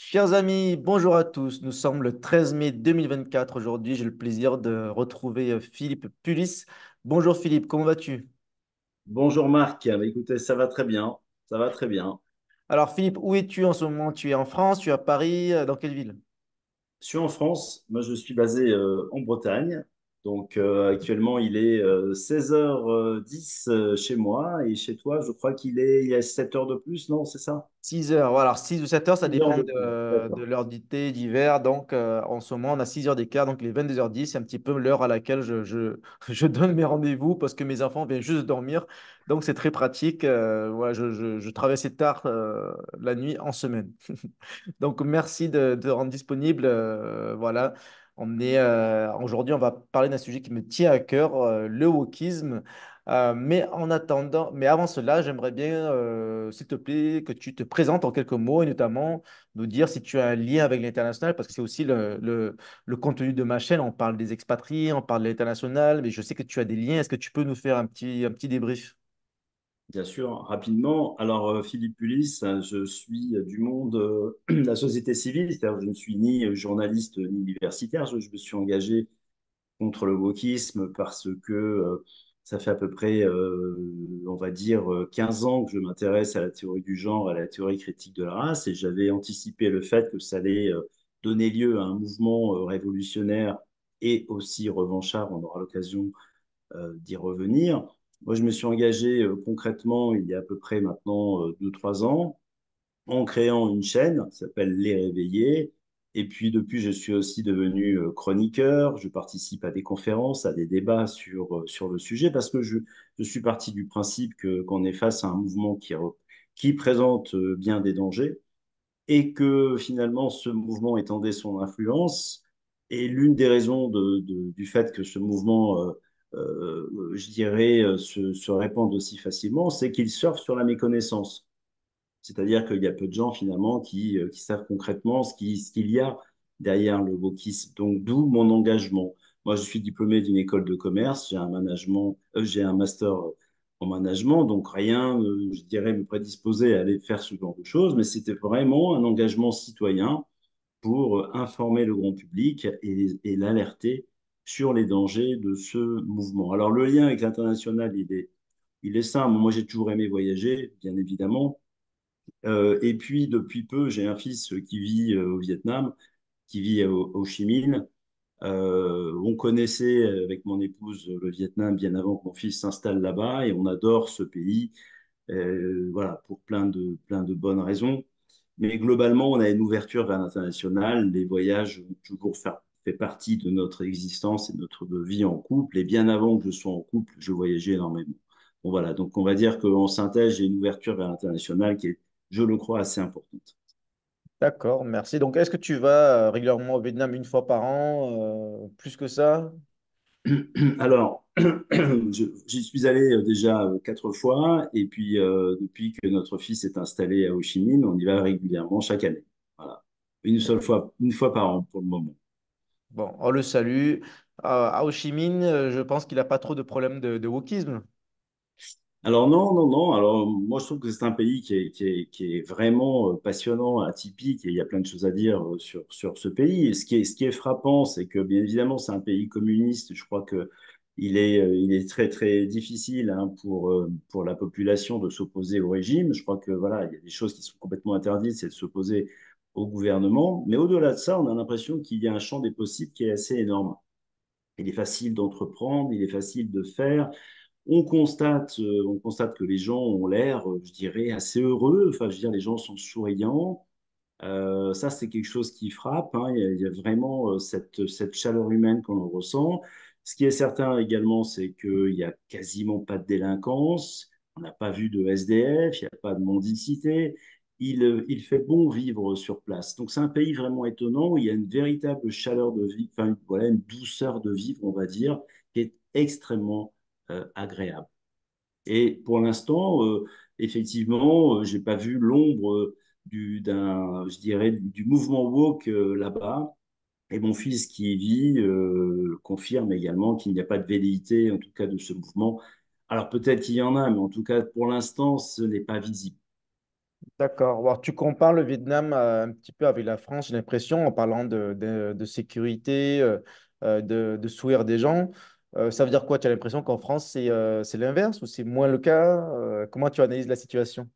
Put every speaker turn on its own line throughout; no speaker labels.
Chers amis, bonjour à tous. Nous sommes le 13 mai 2024. Aujourd'hui, j'ai le plaisir de retrouver Philippe Pulis. Bonjour Philippe, comment vas-tu?
Bonjour Marc. Écoutez, ça va très bien, ça va très bien.
Alors Philippe, où es-tu en ce moment? Tu es en France, tu es à Paris, dans quelle ville?
Je suis en France, moi je suis basé en Bretagne. Donc actuellement il est 16h10 chez moi et chez toi je crois il y a 7 heures de plus, non, c'est ça?
6 heures, voilà, alors 6 ou 7 heures, ça
6 heures
dépend
de plus,
de
d'accord.
l'heure d'été, d'hiver. Donc en ce moment, on a 6 heures d'écart, donc il est 22h10. C'est un petit peu l'heure à laquelle je donne mes rendez-vous parce que mes enfants viennent juste de dormir. Donc c'est très pratique. Voilà, je travaille tard la nuit en semaine. Donc, merci de te rendre disponible. Voilà. Aujourd'hui, on va parler d'un sujet qui me tient à cœur, le wokisme. Mais en attendant, mais avant cela, j'aimerais bien, s'il te plaît, que tu te présentes en quelques mots et notamment nous dire si tu as un lien avec l'international, parce que c'est aussi le contenu de ma chaîne. On parle des expatriés, on parle de l'international, mais je sais que tu as des liens. Est-ce que tu peux nous faire un petit débrief?
Bien sûr, rapidement. Alors Philippe Pulis, je suis du monde de la société civile, c'est-à-dire que je ne suis ni journaliste ni universitaire. Je me suis engagé contre le wokisme parce que ça fait à peu près, on va dire, 15 ans que je m'intéresse à la théorie du genre, à la théorie critique de la race, et j'avais anticipé le fait que ça allait donner lieu à un mouvement révolutionnaire et aussi revanchard. On aura l'occasion d'y revenir. Moi, je me suis engagé concrètement il y a à peu près maintenant 2-3 ans en créant une chaîne qui s'appelle Les Réveillés. Et puis depuis, je suis aussi devenu chroniqueur. Je participe à des conférences, à des débats sur le sujet parce que je suis parti du principe qu'on est face à un mouvement qui présente bien des dangers et que finalement ce mouvement étendait son influence. Et l'une des raisons du fait que ce mouvement, je dirais, se répande aussi facilement, c'est qu'il surfe sur la méconnaissance. C'est-à-dire qu'il y a peu de gens finalement qui savent concrètement ce qu'il y a derrière le wokisme. Donc d'où mon engagement. Moi, je suis diplômé d'une école de commerce, j'ai un master en management, donc rien, je dirais, me prédisposait à aller faire ce genre de choses, mais c'était vraiment un engagement citoyen pour informer le grand public et l'alerter sur les dangers de ce mouvement. Alors le lien avec l'international, il est simple. Moi, j'ai toujours aimé voyager, bien évidemment. Et puis, depuis peu, j'ai un fils qui vit au Vietnam, qui vit au Ho Chi Minh. On connaissait avec mon épouse le Vietnam bien avant que mon fils s'installe là-bas et on adore ce pays, voilà, pour plein de bonnes raisons. Mais globalement, on a une ouverture vers l'international. Les voyages ont toujours fait partie de notre existence et de notre vie en couple. Et bien avant que je sois en couple, je voyageais énormément. Bon, voilà, donc on va dire qu'en synthèse, j'ai une ouverture vers l'international qui est, je le crois, assez importante.
D'accord, merci. Donc, est-ce que tu vas régulièrement au Vietnam une fois par an, plus que ça?
Alors, j'y suis allé déjà 4 fois, et puis depuis que notre fils est installé à Ho Chi Minh, on y va régulièrement chaque année. Voilà. Une fois par an pour le moment.
Bon, on le salue. À Ho Chi Minh, je pense qu'il n'a pas trop de problèmes de wokisme.
Alors non, non, non. Alors moi, je trouve que c'est un pays qui est vraiment passionnant, atypique, et il y a plein de choses à dire sur ce pays. Et ce qui est frappant, c'est que bien évidemment, c'est un pays communiste. Je crois que il est très, très difficile hein, pour la population de s'opposer au régime. Je crois que voilà, il y a des choses qui sont complètement interdites, c'est de s'opposer au gouvernement. Mais au-delà de ça, on a l'impression qu'il y a un champ des possibles qui est assez énorme. Il est facile d'entreprendre, il est facile de faire. On constate que les gens ont l'air, je dirais, assez heureux. Enfin, je veux dire, les gens sont souriants. Ça, c'est quelque chose qui frappe. Hein. Il y a vraiment cette chaleur humaine qu'on en ressent. Ce qui est certain également, c'est qu'il n'y a quasiment pas de délinquance. On n'a pas vu de SDF, il n'y a pas de mendicité. Il fait bon vivre sur place. Donc, c'est un pays vraiment étonnant où il y a une véritable chaleur de vie, enfin, voilà, une douceur de vivre, on va dire, qui est extrêmement agréable. Et pour l'instant, effectivement, j'ai pas vu l'ombre je dirais, du mouvement woke là-bas. Et mon fils qui y vit confirme également qu'il n'y a pas de velléité, en tout cas, de ce mouvement. Alors peut-être qu'il y en a, mais en tout cas, pour l'instant, ce n'est pas visible.
D'accord. Alors, tu compares le Vietnam un petit peu avec la France, j'ai l'impression, en parlant de sécurité, de sourire des gens. Ça veut dire quoi? Tu as l'impression qu'en France, c'est l'inverse ou c'est moins le cas? Comment tu analyses la situation?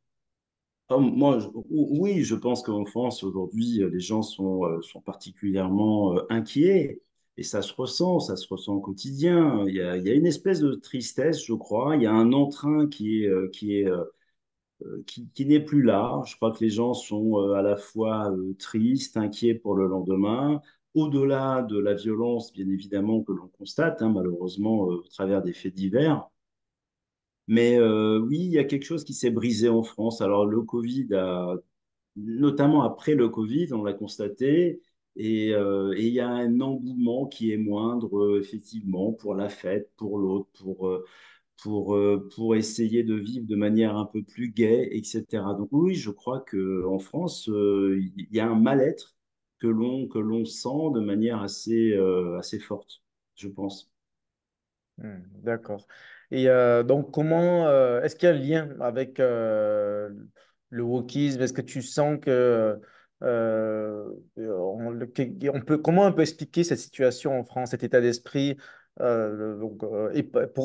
Oui, je pense qu'en France, aujourd'hui, les gens sont particulièrement inquiets et ça se ressent au quotidien. Il y a une espèce de tristesse, je crois. Il y a un entrain qui n'est plus là. Je crois que les gens sont à la fois tristes, inquiets pour le lendemain, au-delà de la violence, bien évidemment, que l'on constate, hein, malheureusement, au travers des faits divers. Mais oui, il y a quelque chose qui s'est brisé en France. Alors, le Covid notamment après le Covid, on l'a constaté, et il y a un engouement qui est moindre, effectivement, pour la fête, pour l'autre, pour essayer de vivre de manière un peu plus gaie, etc. Donc oui, je crois qu'en France, il y a un mal-être que l'on sent de manière assez forte, je pense.
D'accord. Et donc, est-ce qu'il y a un lien avec le wokisme? Est-ce que tu sens que comment on peut expliquer cette situation en France, cet état d'esprit? Pour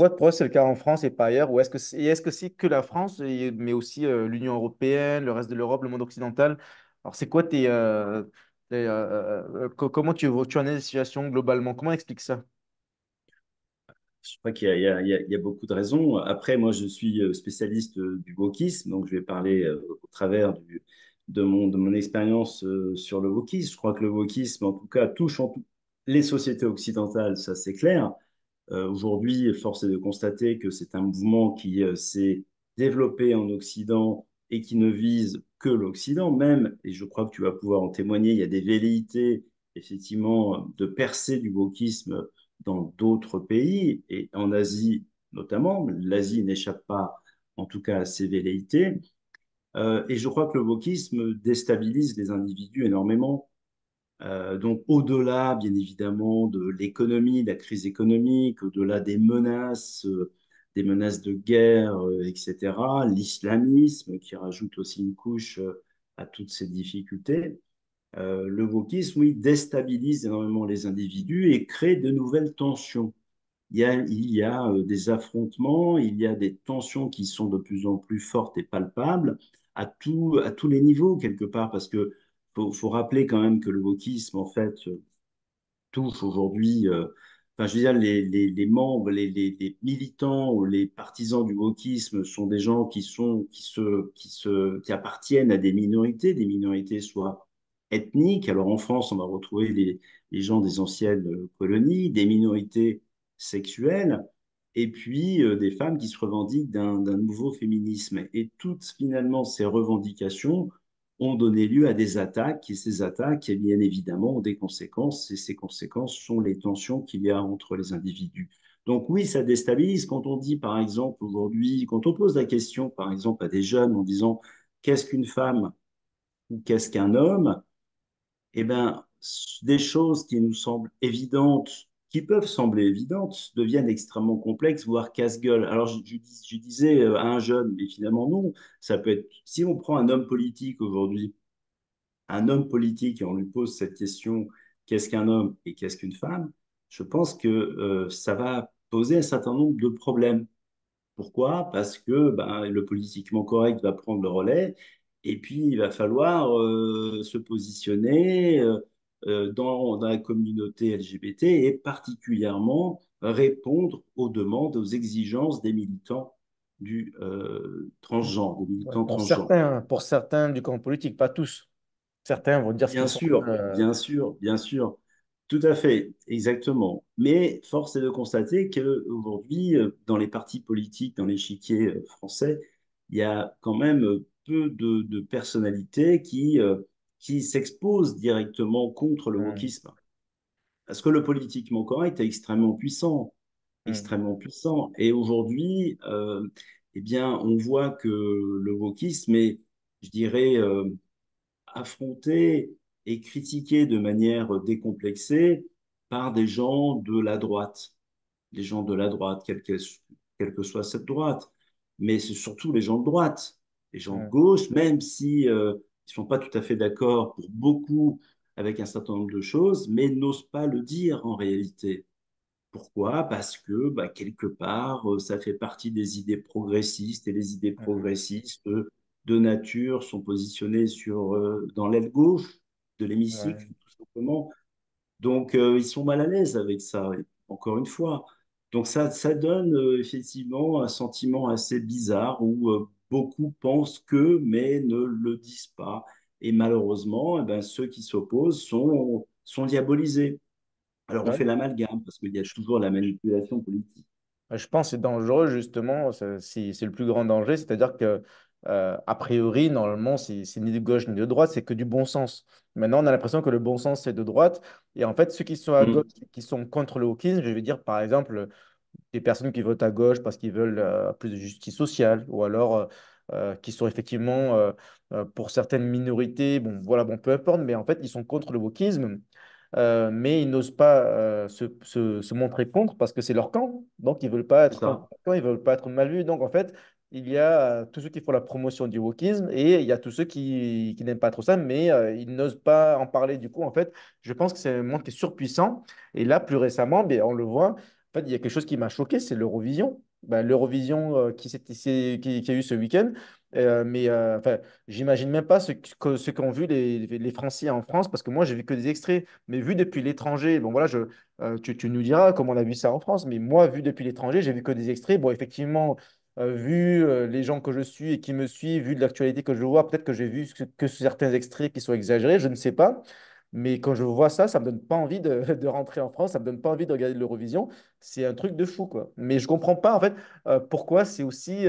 eux, c'est le cas en France et pas ailleurs. Ou est-ce que c'est que la France, mais aussi l'Union européenne, le reste de l'Europe, le monde occidental? Alors, c'est quoi comment tu analyses la situation globalement? Comment on explique ça?
Je crois qu'il y a beaucoup de raisons. Après, moi, je suis spécialiste du wokisme, donc je vais parler au travers de mon expérience sur le wokisme. Je crois que le wokisme, en tout cas, touche les sociétés occidentales, ça c'est clair. Aujourd'hui, force est de constater que c'est un mouvement qui s'est développé en Occident et qui ne vise que l'Occident même. Et je crois que tu vas pouvoir en témoigner. Il y a des velléités, effectivement, de percer du wokisme dans d'autres pays et en Asie notamment. L'Asie n'échappe pas, en tout cas, à ces velléités. Et je crois que le wokisme déstabilise les individus énormément. Donc, au-delà, bien évidemment, de l'économie, de la crise économique, au-delà des menaces de guerre, etc., l'islamisme qui rajoute aussi une couche à toutes ces difficultés, le wokisme, oui, déstabilise énormément les individus et crée de nouvelles tensions. Il y a des affrontements, il y a des tensions qui sont de plus en plus fortes et palpables à tous les niveaux, quelque part, parce que faut rappeler quand même que le wokisme, en fait, touche aujourd'hui, enfin, je veux dire, les membres, les militants ou les partisans du wokisme sont des gens qui appartiennent à des minorités soit ethniques. Alors en France, on va retrouver les gens des anciennes colonies, des minorités sexuelles, et puis des femmes qui se revendiquent d'un nouveau féminisme. Et toutes finalement ces revendications ont donné lieu à des attaques, et ces attaques, bien évidemment, ont des conséquences, et ces conséquences sont les tensions qu'il y a entre les individus. Donc oui, ça déstabilise. Quand on dit, par exemple, aujourd'hui, quand on pose la question, par exemple, à des jeunes en disant qu'est-ce qu'une femme ou qu'est-ce qu'un homme, eh bien, des choses qui nous semblent évidentes, qui peuvent sembler évidentes, deviennent extrêmement complexes, voire casse-gueule. Alors, je disais à un jeune, mais finalement non, ça peut être, si on prend un homme politique aujourd'hui, un homme politique et on lui pose cette question, qu'est-ce qu'un homme et qu'est-ce qu'une femme, je pense que ça va poser un certain nombre de problèmes. Pourquoi? Parce que ben, le politiquement correct va prendre le relais et puis il va falloir se positionner dans la communauté LGBT et particulièrement répondre aux demandes, aux exigences des militants du transgenre, des
Ouais,
militants
Pour
transgenres.
certains, pour certains du camp politique, pas tous. Certains vont dire ce qu'ils
Bien
pensent.
sûr, bien sûr, bien sûr. Tout à fait, exactement. Mais force est de constater qu'aujourd'hui, dans les partis politiques, dans l'échiquier français, il y a quand même peu de personnalités qui s'exposent directement contre le
Hmm,
wokisme. Parce que le politiquement correct est extrêmement puissant,
hmm,
extrêmement puissant. Et aujourd'hui, eh bien, on voit que le wokisme est, je dirais, affronté et critiqué de manière décomplexée par des gens de la droite. Des gens de la droite, quelle que soit cette droite. Mais c'est surtout les gens de droite. Les gens de
Ouais,
gauche, même si ils sont pas tout à fait d'accord pour beaucoup avec un certain nombre de choses, mais n'osent pas le dire en réalité. Pourquoi? Parce que bah, quelque part, ça fait partie des idées progressistes et les idées
ouais,
progressistes de nature sont positionnées dans l'aile gauche de l'hémicycle,
ouais,
tout simplement. Donc, ils sont mal à l'aise avec ça, encore une fois. Donc, ça donne effectivement un sentiment assez bizarre où beaucoup pensent que, mais ne le disent pas. Et malheureusement, eh ben, ceux qui s'opposent sont diabolisés. Alors, on
ouais.
fait l'amalgame parce qu'il y a toujours la manipulation politique.
Je pense que c'est dangereux, justement, c'est le plus grand danger, c'est-à-dire que, a priori, normalement, c'est ni de gauche ni de droite, c'est que du bon sens. Maintenant, on a l'impression que le bon sens, c'est de droite, et en fait, ceux qui sont à gauche,
Mm.
qui sont contre le wokisme, je vais dire, par exemple, des personnes qui votent à gauche parce qu'ils veulent plus de justice sociale, ou alors qui sont effectivement, pour certaines minorités, bon, voilà, bon, peu importe, mais en fait, ils sont contre le wokisme. Mais ils n'osent pas se montrer contre parce que c'est leur camp. Donc, ils veulent pas
C'est
être contre
ça.
leur camp, ils veulent pas être mal vus. Donc, en fait, il y a tous ceux qui font la promotion du wokisme et il y a tous ceux qui n'aiment pas trop ça, mais ils n'osent pas en parler. Du coup, en fait, je pense que c'est un monde qui est surpuissant. Et là, plus récemment, ben, on le voit, en fait, il y a quelque chose qui m'a choqué, c'est l'Eurovision. Ben, l'Eurovision qui a eu ce week-end. Enfin, j'imagine même pas ce qu'ont vu les Français en France, parce que moi, j'ai vu que des extraits. Mais vu depuis l'étranger, bon voilà, tu nous diras comment on a vu ça en France, mais moi, vu depuis l'étranger, j'ai vu que des extraits. Bon, effectivement, vu les gens que je suis et qui me suivent, vu de l'actualité que je vois, peut-être que j'ai vu que certains extraits qui sont exagérés, je ne sais pas. Mais quand je vois ça, ça me donne pas envie de rentrer en France, ça me donne pas envie de regarder l'Eurovision. C'est un truc de fou, quoi. Mais je comprends pas, en fait, pourquoi c'est aussi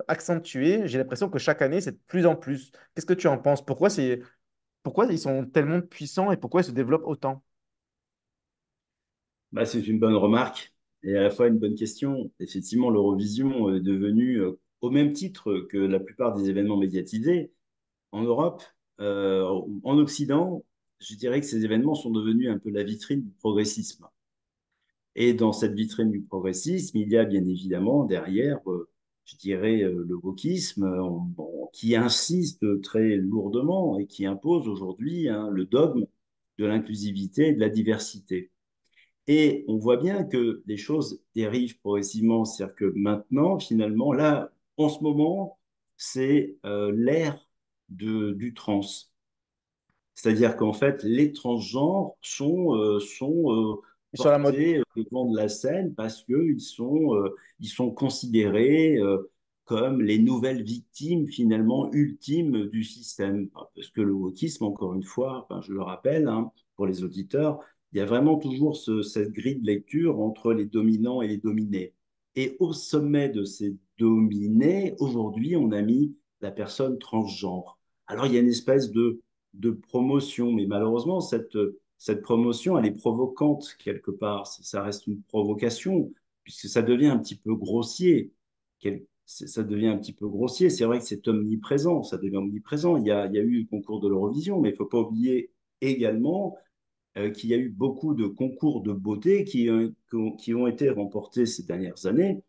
accentué. J'ai l'impression que chaque année, c'est de plus en plus. Qu'est-ce que tu en penses? Pourquoi ils sont tellement puissants et pourquoi ils se développent autant?
Bah, c'est une bonne remarque et à la fois une bonne question. Effectivement, l'Eurovision est devenue, au même titre que la plupart des événements médiatisés, en Europe, en Occident, je dirais que ces événements sont devenus un peu la vitrine du progressisme. Et dans cette vitrine du progressisme, il y a bien évidemment derrière, je dirais, le wokisme qui insiste très lourdement et qui impose aujourd'hui hein, le dogme de l'inclusivité et de la diversité. Et on voit bien que les choses dérivent progressivement. C'est-à-dire que maintenant, finalement, là, en ce moment, c'est l'ère du trans. C'est-à-dire qu'en fait, les transgenres sont
Ils sont à la mode.
portés devant de la scène parce ils sont considérés comme les nouvelles victimes finalement ultimes du système. Parce que le wokisme, encore une fois, enfin, je le rappelle hein, pour les auditeurs, il y a vraiment toujours cette grille de lecture entre les dominants et les dominés. Et au sommet de ces dominés, aujourd'hui, on a mis la personne transgenre. Alors, il y a une espèce de promotion. Mais malheureusement, cette promotion, elle est provocante quelque part. Ça reste une provocation, puisque ça devient un petit peu grossier. Ça devient un petit peu grossier. C'est vrai que c'est omniprésent, ça devient omniprésent. Il y a eu le concours de l'Eurovision, mais il ne faut pas oublier également qu'il y a eu beaucoup de concours de beauté qui ont été remportés ces dernières années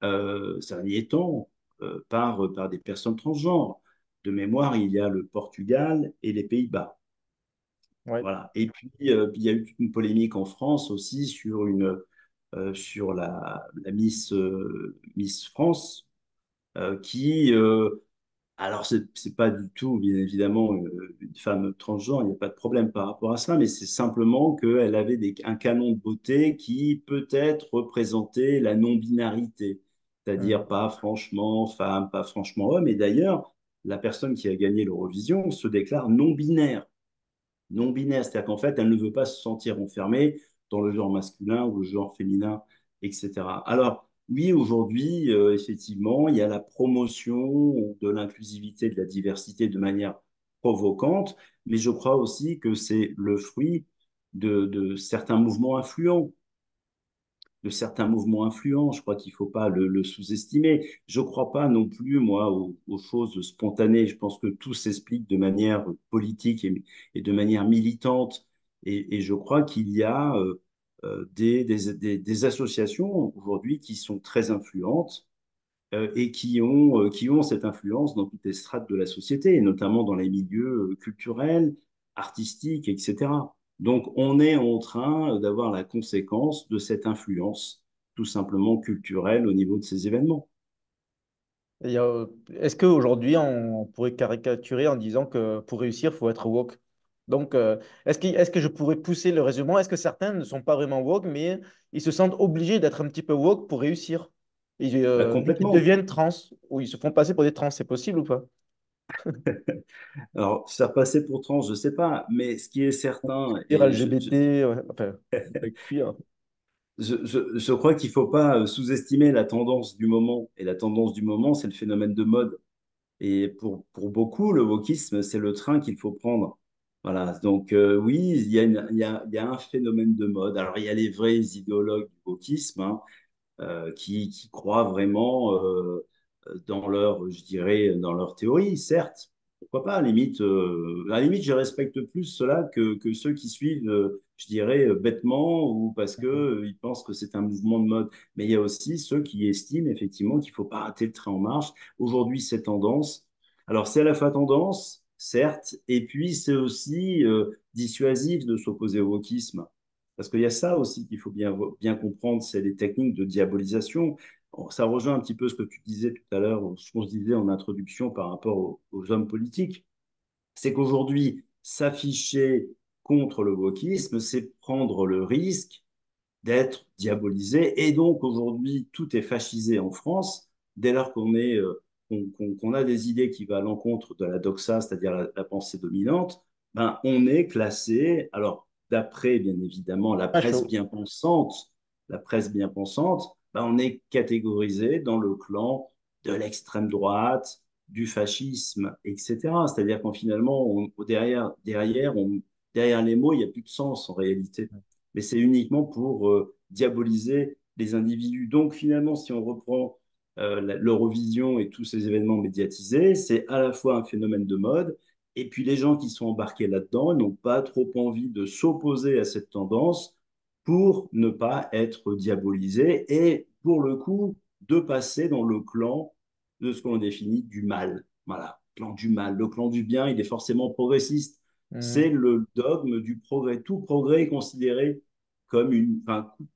ces derniers temps par des personnes transgenres. De mémoire, il y a le Portugal et les Pays-Bas.
Ouais.
Voilà. Et puis, il y a eu toute une polémique en France aussi sur la Miss France qui, alors, c'est pas du tout, bien évidemment, une femme transgenre, il n'y a pas de problème par rapport à ça, mais c'est simplement qu'elle avait un canon de beauté qui peut-être représentait la non-binarité, c'est-à-dire
Mhm.
pas franchement femme, pas franchement homme. Et d'ailleurs, la personne qui a gagné l'Eurovision se déclare non-binaire. Non-binaire, c'est-à-dire qu'en fait, elle ne veut pas se sentir enfermée dans le genre masculin ou le genre féminin, etc. Alors, oui, aujourd'hui, effectivement, il y a la promotion de l'inclusivité, de la diversité de manière provocante, mais je crois aussi que c'est le fruit de certains mouvements influents de certains mouvements influents. Je crois qu'il ne faut pas le sous-estimer. Je ne crois pas non plus, moi, aux choses spontanées. Je pense que tout s'explique de manière politique et de manière militante. Et je crois qu'il y a des associations aujourd'hui qui sont très influentes et qui ont cette influence dans toutes les strates de la société, et notamment dans les milieux culturels, artistiques, etc. Donc, on est en train d'avoir la conséquence de cette influence, tout simplement culturelle, au niveau de ces événements.
Et, est-ce qu'aujourd'hui, on pourrait caricaturer en disant que pour réussir, il faut être woke? Donc, est-ce que je pourrais pousser le raisonnement? Est-ce que certains ne sont pas vraiment woke, mais ils se sentent obligés d'être un petit peu woke pour réussir?
Bah,
Vu qu'ils
complètement.
deviennent trans, ou ils se font passer pour des trans, c'est possible ou pas?
Alors, se faire passer pour trans, je ne sais pas, mais ce qui est certain,
Dire
et
LGBT, ouais, enfin, avec cuir.
je crois qu'il ne faut pas sous-estimer la tendance du moment. Et la tendance du moment, c'est le phénomène de mode. Et pour beaucoup, le wokisme, c'est le train qu'il faut prendre. Voilà. Donc, oui, il y a un phénomène de mode. Alors, il y a les vrais idéologues du wokisme, hein, qui croient vraiment dans leur, je dirais, dans leur théorie, certes. Pourquoi pas, à la limite, je respecte plus cela que ceux qui suivent, je dirais, bêtement ou parce que ils pensent que c'est un mouvement de mode. Mais il y a aussi ceux qui estiment effectivement qu'il ne faut pas rater le train en marche. Aujourd'hui, c'est tendance. Alors, c'est à la fois tendance, certes, et puis c'est aussi dissuasif de s'opposer au wokisme. Parce qu'il y a ça aussi qu'il faut bien comprendre, c'est les techniques de diabolisation. Bon, ça rejoint un petit peu ce que tu disais tout à l'heure, ce qu'on se disait en introduction par rapport aux hommes politiques. C'est qu'aujourd'hui, s'afficher contre le wokisme, c'est prendre le risque d'être diabolisé. Et donc, aujourd'hui, tout est fascisé en France, dès lors qu'on a des idées qui vont à l'encontre de la doxa, c'est-à-dire la pensée dominante, ben, on est classé, alors d'après, bien évidemment,
Facho.
la presse bien pensante, ben, on est catégorisé dans le clan de l'extrême droite, du fascisme, etc. C'est-à-dire qu'en finalement, derrière les mots, il n'y a plus de sens en réalité, mais c'est uniquement pour diaboliser les individus. Donc finalement, si on reprend l'Eurovision et tous ces événements médiatisés, c'est à la fois un phénomène de mode, et puis les gens qui sont embarqués là-dedans n'ont pas trop envie de s'opposer à cette tendance pour ne pas être diabolisés et pour le coup de passer dans le clan de ce qu'on définit du mal. Voilà, clan du mal. Le clan du bien, il est forcément progressiste. C'est
Mhm.
le dogme du progrès. Tout progrès est considéré comme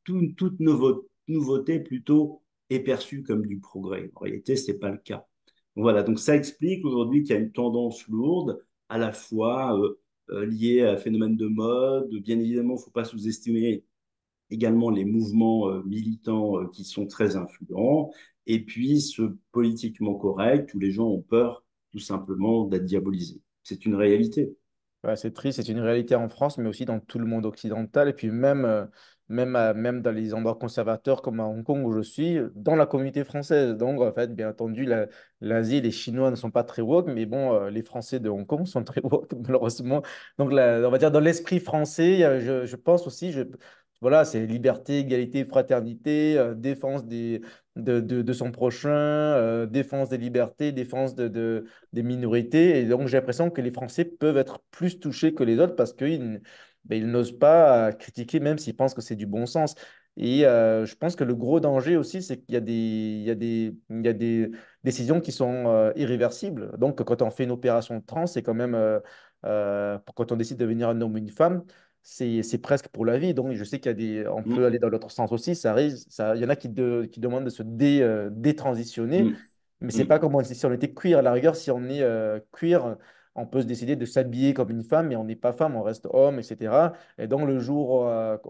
toute nouveauté plutôt est perçue comme du progrès. En réalité, ce n'est pas le cas. Voilà, donc ça explique aujourd'hui qu'il y a une tendance lourde, à la fois liée à un phénomène de mode. Bien évidemment, il ne faut pas sous-estimer également les mouvements militants qui sont très influents, et puis ce politiquement correct où les gens ont peur tout simplement d'être diabolisés. C'est une réalité.
Ouais, c'est triste, c'est une réalité en France, mais aussi dans tout le monde occidental. Et puis même, même dans les endroits conservateurs comme à Hong Kong où je suis, dans la communauté française. Donc, en fait, bien entendu, l'Asie, les Chinois ne sont pas très woke, mais bon, les Français de Hong Kong sont très woke, malheureusement. Donc, on va dire dans l'esprit français, je pense aussi, voilà, c'est liberté, égalité, fraternité, défense de son prochain, défense des libertés, défense des minorités. Et donc, j'ai l'impression que les Français peuvent être plus touchés que les autres parce qu'ils ils n'osent pas critiquer, même s'ils pensent que c'est du bon sens. Et je pense que le gros danger aussi, c'est qu'il y a il y a des décisions qui sont irréversibles. Donc, quand on fait une opération trans, c'est quand même, quand on décide de devenir un homme ou une femme, c'est presque pour la vie. Donc, je sais qu'il y a on peut
Mm,
aller dans l'autre sens aussi. Il y en a qui demandent de se détransitionner.
mm,
Mais c'est pas
mm,
comme si on était queer. À la rigueur, si on est queer, on peut se décider de s'habiller comme une femme, mais on n'est pas femme, on reste homme, etc. Et donc, le jour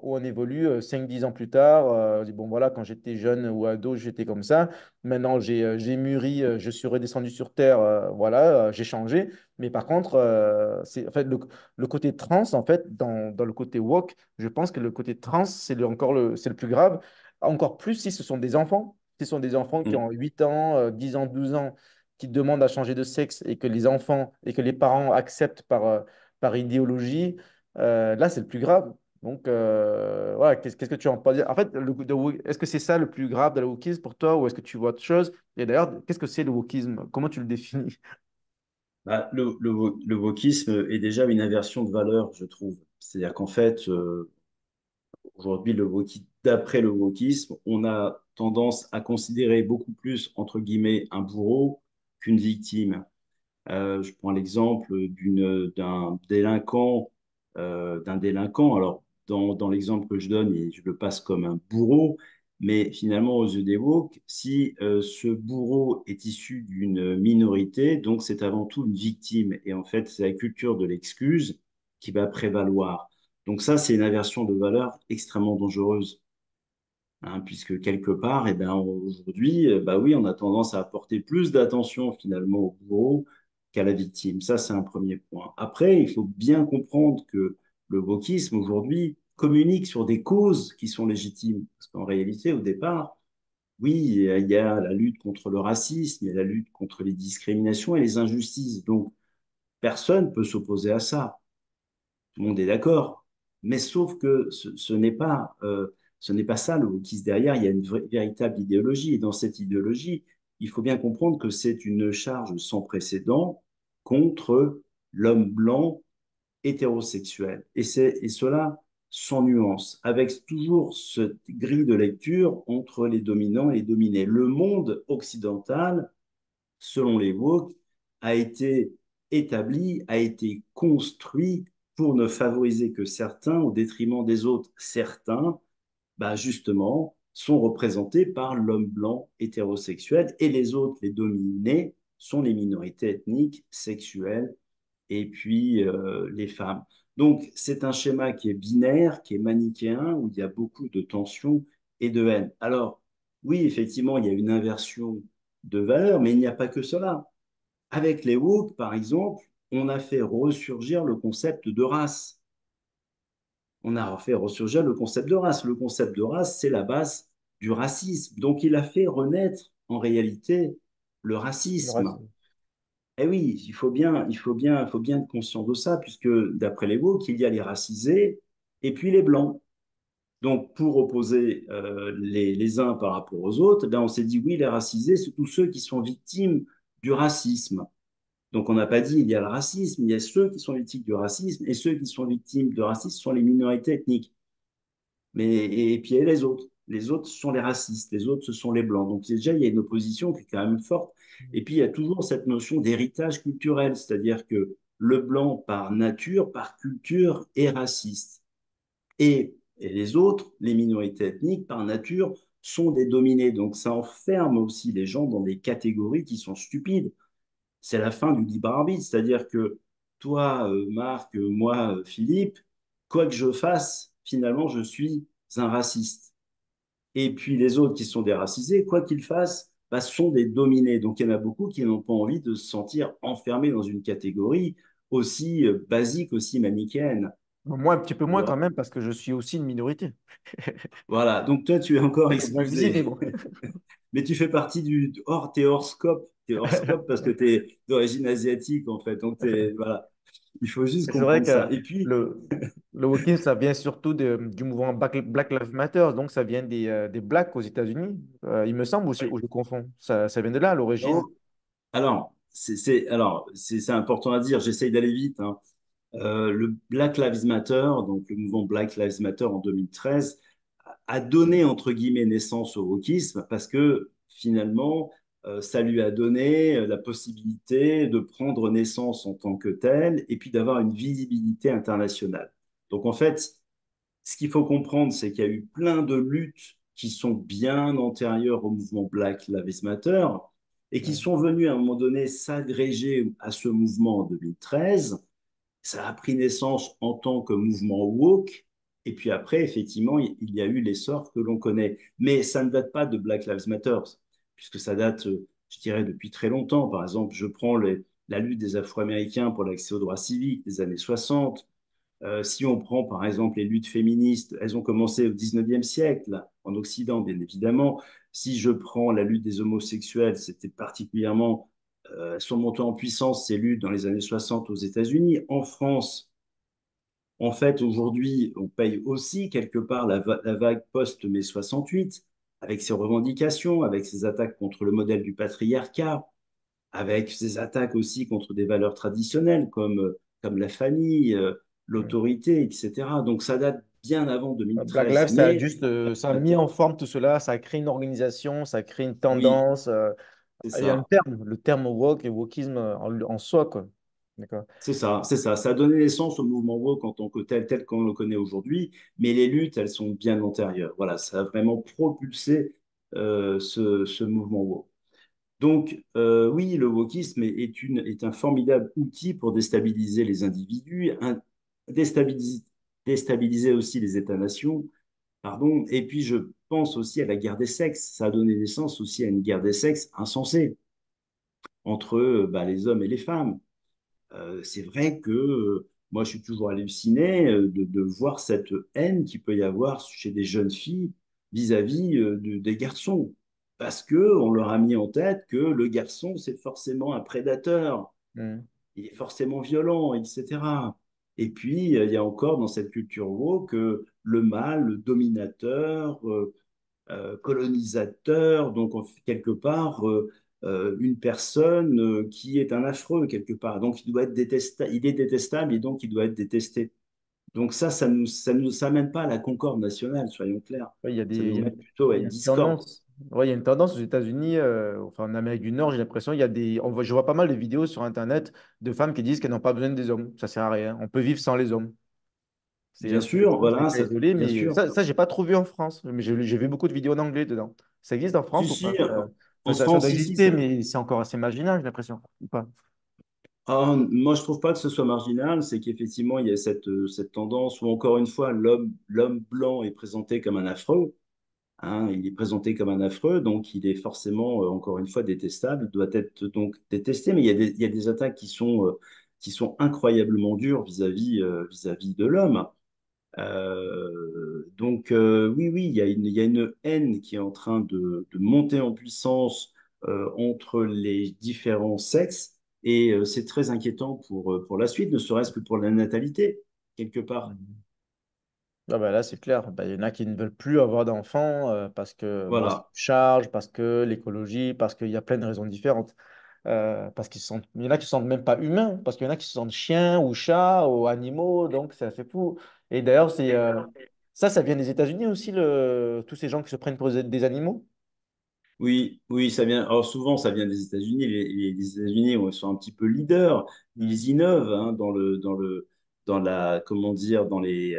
où on évolue, 5-10 ans plus tard, on dit, bon, voilà, quand j'étais jeune ou ado, j'étais comme ça. Maintenant, j'ai mûri, je suis redescendu sur Terre, voilà, j'ai changé. Mais par contre, en fait, le côté trans, en fait, dans le côté woke, je pense que le côté trans, c'est le plus grave. Encore plus si ce sont des enfants. Ce sont des enfants qui ont
mm,
8 ans, 10 ans, 12 ans, qui demandent à changer de sexe et que les enfants et que les parents acceptent par idéologie, là, c'est le plus grave. Donc, voilà, qu'est-ce que tu en penses? En fait, est-ce que c'est ça le plus grave de la wokisme pour toi ou est-ce que tu vois autre chose? Et d'ailleurs, qu'est-ce que c'est le wokisme? Comment tu le définis?
Bah, le wokisme est déjà une inversion de valeur, je trouve. C'est-à-dire qu'en fait, Aujourd'hui, d'après le wokisme, on a tendance à considérer beaucoup plus, entre guillemets, un bourreau qu'une victime. Je prends l'exemple d'un délinquant. Alors, dans l'exemple que je donne, je le passe comme un bourreau, mais finalement, aux yeux des woke, si ce bourreau est issu d'une minorité, donc c'est avant tout une victime. Et en fait, c'est la culture de l'excuse qui va prévaloir. Donc ça, c'est une inversion de valeur extrêmement dangereuse. Hein, puisque quelque part, eh ben, aujourd'hui, bah oui, on a tendance à apporter plus d'attention finalement au bourreau qu'à la victime. Ça, c'est un premier point. Après, il faut bien comprendre que le wokisme aujourd'hui communique sur des causes qui sont légitimes. Parce qu'en réalité, au départ, oui, il y a la lutte contre le racisme, il y a la lutte contre les discriminations et les injustices. Donc, personne ne peut s'opposer à ça. Tout le monde est d'accord. Mais sauf que ce n'est pas ça le wokisme derrière. Il y a une véritable idéologie. Et dans cette idéologie, il faut bien comprendre que c'est une charge sans précédent contre l'homme blanc hétérosexuel. Et cela sans nuance, avec toujours cette grille de lecture entre les dominants et les dominés. Le monde occidental, selon les woke, a été établi, a été construit pour ne favoriser que certains au détriment des autres. Certains, bah justement, sont représentés par l'homme blanc hétérosexuel et les autres, les dominés, sont les minorités ethniques, sexuelles et puis les femmes. Donc, c'est un schéma qui est binaire, qui est manichéen, où il y a beaucoup de tensions et de haine. Alors, oui, effectivement, il y a une inversion de valeur, mais il n'y a pas que cela. Avec les woke, par exemple, on a fait ressurgir le concept de race. On a fait ressurgir le concept de race. Le concept de race, c'est la base du racisme. Donc, il a fait renaître en réalité le
Le
racisme.
racisme.
Eh oui, il faut bien être conscient de ça, puisque d'après les woke, il y a les racisés et puis les blancs. Donc, pour opposer les uns par rapport aux autres, ben, on s'est dit oui, les racisés, c'est tous ceux qui sont victimes du racisme. Donc, on n'a pas dit il y a le racisme, il y a ceux qui sont victimes du racisme, et ceux qui sont victimes de racisme sont les minorités ethniques. Et puis il y a les autres. Les autres, ce sont les racistes, les autres, ce sont les blancs. Donc déjà, il y a une opposition qui est quand même forte. Et puis il y a toujours cette notion d'héritage culturel, c'est-à-dire que le blanc, par nature, par culture, est raciste. Et les autres, les minorités ethniques, par nature, sont des dominés. Donc ça enferme aussi les gens dans des catégories qui sont stupides. C'est la fin du libre arbitre, c'est-à-dire que toi, Marc, moi, Philippe, quoi que je fasse, finalement, je suis un raciste. Et puis les autres qui sont des racisés, quoi qu'ils fassent, bah, sont des dominés. Donc il y en a beaucoup qui n'ont pas envie de se sentir enfermés dans une catégorie aussi basique, aussi manichéenne.
Moi, un petit peu
Tu
moins quand
vois.
même, parce que je suis aussi une minorité.
Voilà, donc toi, tu es encore
Il faut bien le viser, mais
excusé.
bon.
Mais tu fais partie t'es hors scope. T'es hors scope parce que tu es d'origine asiatique, en fait. Donc, voilà. Il faut juste
C'est vrai
comprendre ça.
que
Et puis,
le wokisme, ça vient surtout du mouvement Black Lives Matter, donc ça vient des Blacks aux États-Unis, il me semble, ou je confonds. Ça vient de là à l'origine.
non, c'est important à dire. J'essaye d'aller vite, hein. Le Black Lives Matter, donc le mouvement Black Lives Matter en 2013, a donné entre guillemets naissance au wokisme parce que finalement, ça lui a donné la possibilité de prendre naissance en tant que tel et puis d'avoir une visibilité internationale. Donc en fait, ce qu'il faut comprendre, c'est qu'il y a eu plein de luttes qui sont bien antérieures au mouvement Black Lives Matter et qui
Ouais.
sont venues à un moment donné s'agréger à ce mouvement en 2013. Ça a pris naissance en tant que mouvement woke. Et puis après, effectivement, il y a eu l'essor que l'on connaît. Mais ça ne date pas de Black Lives Matter, puisque ça date, je dirais, depuis très longtemps. Par exemple, je prends la lutte des Afro-Américains pour l'accès aux droits civiques des années 60. Si on prend par exemple les luttes féministes, elles ont commencé au 19e siècle, en Occident bien évidemment. Si je prends la lutte des homosexuels, c'était particulièrement, sont montées en puissance ces luttes dans les années 60 aux États-Unis. En France, en fait, aujourd'hui, on paye aussi quelque part la vague post-mai 68, avec ses revendications, avec ses attaques contre le modèle du patriarcat, avec ses attaques aussi contre des valeurs traditionnelles comme la famille,
Ouais.
l'autorité, etc. Donc ça date bien avant
Black
2013.
Lives, ça a
Mais
juste, ça a mis en forme tout cela, ça a créé une organisation, ça a créé une
oui,
tendance.
c'est
Il y a un
ça.
terme, le terme woke et wokisme en soi, quoi. D'accord.
C'est ça, c'est ça. Ça a donné naissance au mouvement woke en tant que tel qu'on le connaît aujourd'hui, mais les luttes, elles sont bien antérieures. Voilà, ça a vraiment propulsé ce mouvement woke. Donc, oui, le wokisme est un formidable outil pour déstabiliser les individus, déstabiliser, déstabiliser aussi les États-nations, pardon. Et puis, je pense aussi à la guerre des sexes. Ça a donné naissance aussi à une guerre des sexes insensée entre bah, les hommes et les femmes. C'est vrai que moi, je suis toujours halluciné de voir cette haine qu'il peut y avoir chez des jeunes filles vis-à-vis des garçons. Parce que on leur a mis en tête que le garçon, c'est forcément un prédateur,
Mhm.
il est forcément violent, etc. Et puis, il y a encore dans cette culture woke le mâle, le dominateur, colonisateur, donc quelque part une personne qui est un affreux quelque part. Donc il doit être détestable, il est détestable et donc il doit être détesté. Donc ça amène pas à la concorde nationale, soyons clairs.
Ouais,
Ça nous mène plutôt à
il y
une
a une
discorde.
tendance. Ouais, il y a une tendance aux États-Unis, enfin en Amérique du Nord, j'ai l'impression, il y a je vois pas mal de vidéos sur Internet de femmes qui disent qu'elles n'ont pas besoin des hommes. Ça sert à rien. On peut vivre sans les hommes.
Bien
C'est
sûr,
c'est
voilà,
cas isolé,
bien
mais
sûr.
ça j'ai pas trop vu en France. Mais j'ai vu beaucoup de vidéos en anglais dedans. Ça existe en
Si,
France ou
si,
pas?
en
Ça doit
France, si, si,
exister, mais c'est encore assez marginal, j'ai l'impression. Ou pas?
ah, moi, je trouve pas que ce soit marginal, c'est qu'effectivement, il y a cette tendance où, encore une fois, l'homme blanc est présenté comme un affreux. Hein, il est présenté comme un affreux, donc il est forcément, encore une fois, détestable. Il doit être donc détesté, mais il y a des attaques qui sont incroyablement dures vis-à-vis de l'homme. Oui, oui, il y a une haine qui est en train de monter en puissance entre les différents sexes, et c'est très inquiétant pour la suite, ne serait-ce que pour la natalité, quelque part.
Mhm. Ah bah là, c'est clair. Bah, il y en a qui ne veulent plus avoir d'enfants parce que bah, c'est
Voilà.
une charge, parce que l'écologie, parce qu'il y a plein de raisons différentes. Parce qu'ils se sentent, il y en a qui se sentent même pas humains, parce qu'il y en a qui se sentent chiens ou chats ou animaux, donc c'est assez fou. Et d'ailleurs, ça vient des États-Unis aussi, tous ces gens qui se prennent pour des animaux.
Oui, oui, ça vient. Alors souvent, ça vient des États-Unis. Les États-Unis sont un petit peu leaders.
Hmm.
Ils innovent hein, dans la, comment dire, dans les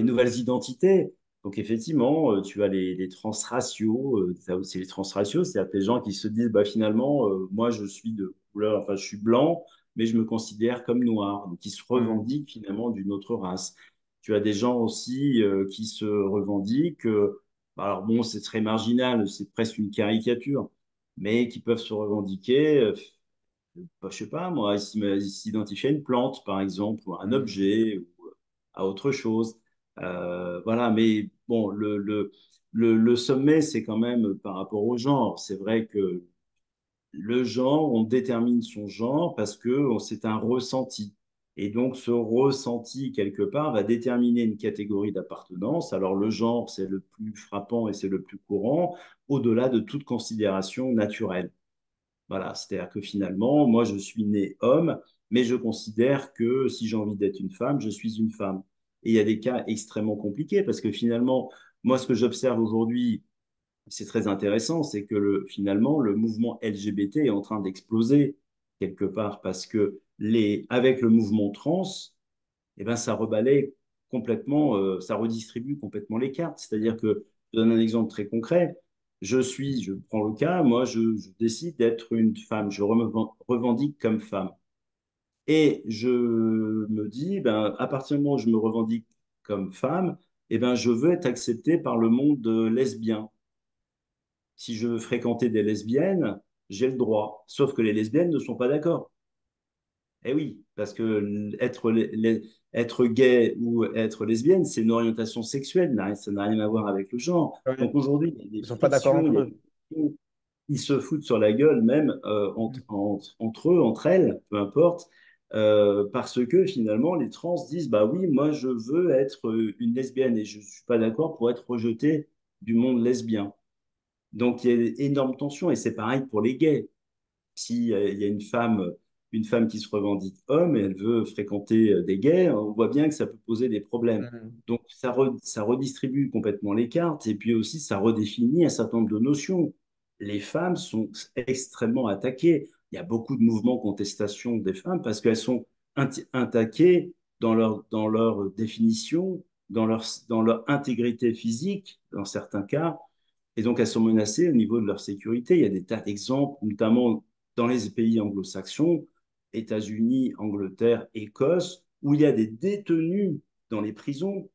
nouvelles identités. Donc effectivement, tu as les transraciaux. Tu as aussi les transraciaux, c'est-à-dire les gens qui se disent, bah finalement, moi je suis de couleur, enfin je suis blanc, mais je me considère comme noir. Donc ils se
Hmm.
revendiquent finalement d'une autre race. Tu as des gens aussi qui se revendiquent. Alors bon, c'est très marginal, c'est presque une caricature, mais qui peuvent se revendiquer, bah, je sais pas, moi, ils s'identifient à une plante, par exemple, ou à un
Hmm.
objet, ou à autre chose. Voilà, mais bon, le sommet, c'est quand même par rapport au genre. C'est vrai que le genre, on détermine son genre parce que c'est un ressenti. Et donc, ce ressenti, quelque part, va déterminer une catégorie d'appartenance. Alors, le genre, c'est le plus frappant et c'est le plus courant, au-delà de toute considération naturelle. Voilà, c'est-à-dire que finalement, moi, je suis né homme, mais je considère que si j'ai envie d'être une femme, je suis une femme. Et il y a des cas extrêmement compliqués parce que finalement, moi, ce que j'observe aujourd'hui, c'est très intéressant, c'est que finalement, le mouvement LGBT est en train d'exploser quelque part parce que avec le mouvement trans, eh ben, ça rebalaye complètement, ça redistribue complètement les cartes. C'est-à-dire que, je donne un exemple très concret. Je prends le cas, moi, je décide d'être une femme, je me revendique comme femme. Et je me dis, ben, à partir du moment où je me revendique comme femme, eh ben, je veux être accepté par le monde lesbien. Si je veux fréquenter des lesbiennes, j'ai le droit. Sauf que les lesbiennes ne sont pas d'accord. Eh oui, parce que être gay ou être lesbienne, c'est une orientation sexuelle, ça n'a rien à voir avec le genre.
Ouais.
Donc aujourd'hui, il y a des
Ils sont pas d'accord
frictions, il y
entre
a
eux.
des frictions. Ils se foutent sur la gueule même entre eux, entre elles, peu importe, parce que finalement, les trans disent, bah oui, moi je veux être une lesbienne et je ne suis pas d'accord pour être rejeté du monde lesbien. Donc il y a énorme tension et c'est pareil pour les gays. Si il y a une femme une femme qui se revendique homme et elle veut fréquenter des gays, on voit bien que ça peut poser des problèmes.
Mhm.
Donc ça redistribue complètement les cartes et puis aussi ça redéfinit un certain nombre de notions. Les femmes sont extrêmement attaquées. Il y a beaucoup de mouvements de contestation des femmes parce qu'elles sont attaquées dans leur définition, dans leur intégrité physique, dans certains cas, et donc elles sont menacées au niveau de leur sécurité. Il y a des tas d'exemples, notamment dans les pays anglo-saxons, États-Unis, Angleterre, Écosse, où il y a des détenus dans les prisons,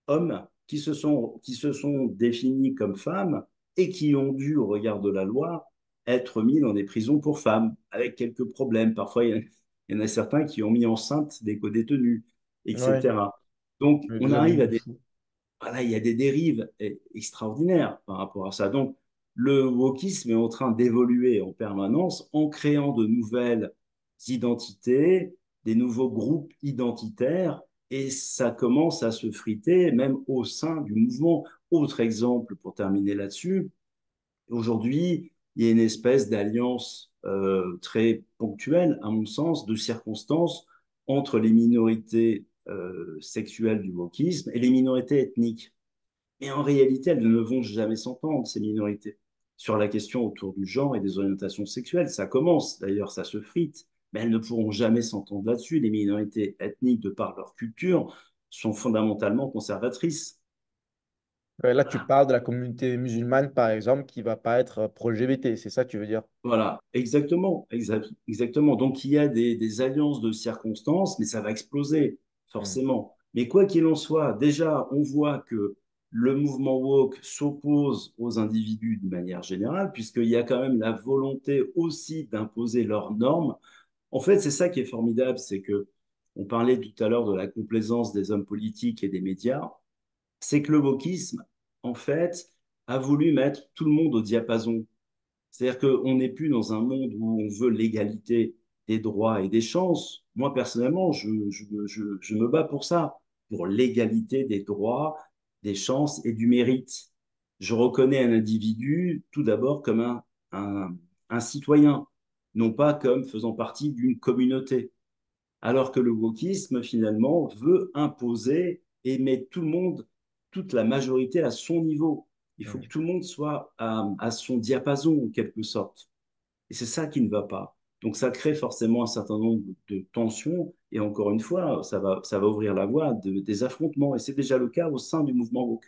hommes, qui se sont définis comme femmes et qui ont dû, au regard de la loi, être mis dans des prisons pour femmes, avec quelques problèmes. Parfois, il y en a certains qui ont mis enceinte des co-détenus,
Ouais,
etc. Donc, on
des
arrive
animaux
à
de
des
fou.
voilà, il y a des dérives extraordinaires par rapport à ça. Donc, le wokisme est en train d'évoluer en permanence en créant de nouvelles identités, des nouveaux groupes identitaires, et ça commence à se friter même au sein du mouvement. Autre exemple, pour terminer là-dessus, aujourd'hui, il y a une espèce d'alliance très ponctuelle, à mon sens, de circonstances entre les minorités sexuelles du wokisme et les minorités ethniques. Mais en réalité, elles ne vont jamais s'entendre, ces minorités, sur la question autour du genre et des orientations sexuelles. Ça commence, d'ailleurs, ça se frite, mais elles ne pourront jamais s'entendre là-dessus. Les minorités ethniques, de par leur culture, sont fondamentalement conservatrices.
Là, tu
Voilà.
parles de la communauté musulmane, par exemple, qui va pas être pro-LGBT, c'est ça que tu veux dire?
Voilà, exactement, exactement. Donc il y a des alliances de circonstances, mais ça va exploser,
Hmm.
forcément. Mais quoi qu'il en soit, déjà, on voit que le mouvement woke s'oppose aux individus de manière générale, puisqu'il y a quand même la volonté aussi d'imposer leurs normes. En fait, c'est ça qui est formidable, c'est que on parlait tout à l'heure de la complaisance des hommes politiques et des médias, c'est que le wokisme, en fait, a voulu mettre tout le monde au diapason. C'est-à-dire qu'on n'est plus dans un monde où on veut l'égalité des droits et des chances. Moi, personnellement, je me bats pour ça, pour l'égalité des droits, des chances et du mérite. Je reconnais un individu tout d'abord comme un, un citoyen, non pas comme faisant partie d'une communauté. Alors que le wokisme, finalement, veut imposer et mettre tout le monde, toute la majorité à son niveau. Il faut que
Hmm.
tout le monde soit à son diapason, en quelque sorte. Et c'est ça qui ne va pas. Donc ça crée forcément un certain nombre de tensions. Et encore une fois, ça va ouvrir la voie des affrontements. Et c'est déjà le cas au sein du mouvement woke,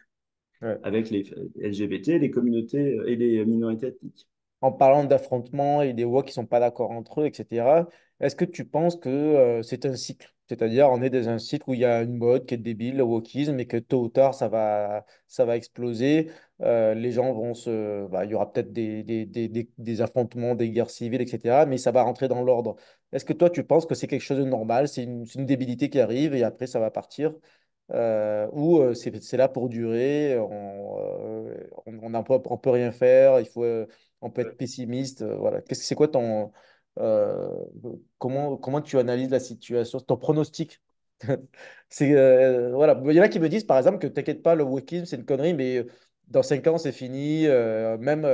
Ouais.
avec les LGBT, les communautés et les minorités ethniques.
En parlant d'affrontements et des voix qui sont pas d'accord entre eux, etc., est-ce que tu penses que c'est un cycle? C'est-à-dire, on est dans un cycle où il y a une mode qui est débile, le wokisme, et que tôt ou tard, ça va exploser. Les gens vont se... bah, il y aura peut-être des affrontements, des guerres civiles, etc., mais ça va rentrer dans l'ordre. Est-ce que toi, tu penses que c'est quelque chose de normal, c'est une débilité qui arrive et après, ça va partir? Ou c'est là pour durer, on peut rien faire, on peut être pessimiste. Voilà. C'est quoi euh, comment tu analyses la situation, ton pronostic? Voilà. Il y en a qui me disent par exemple que t'inquiète pas, le wokisme c'est une connerie, mais dans 5 ans c'est fini. Même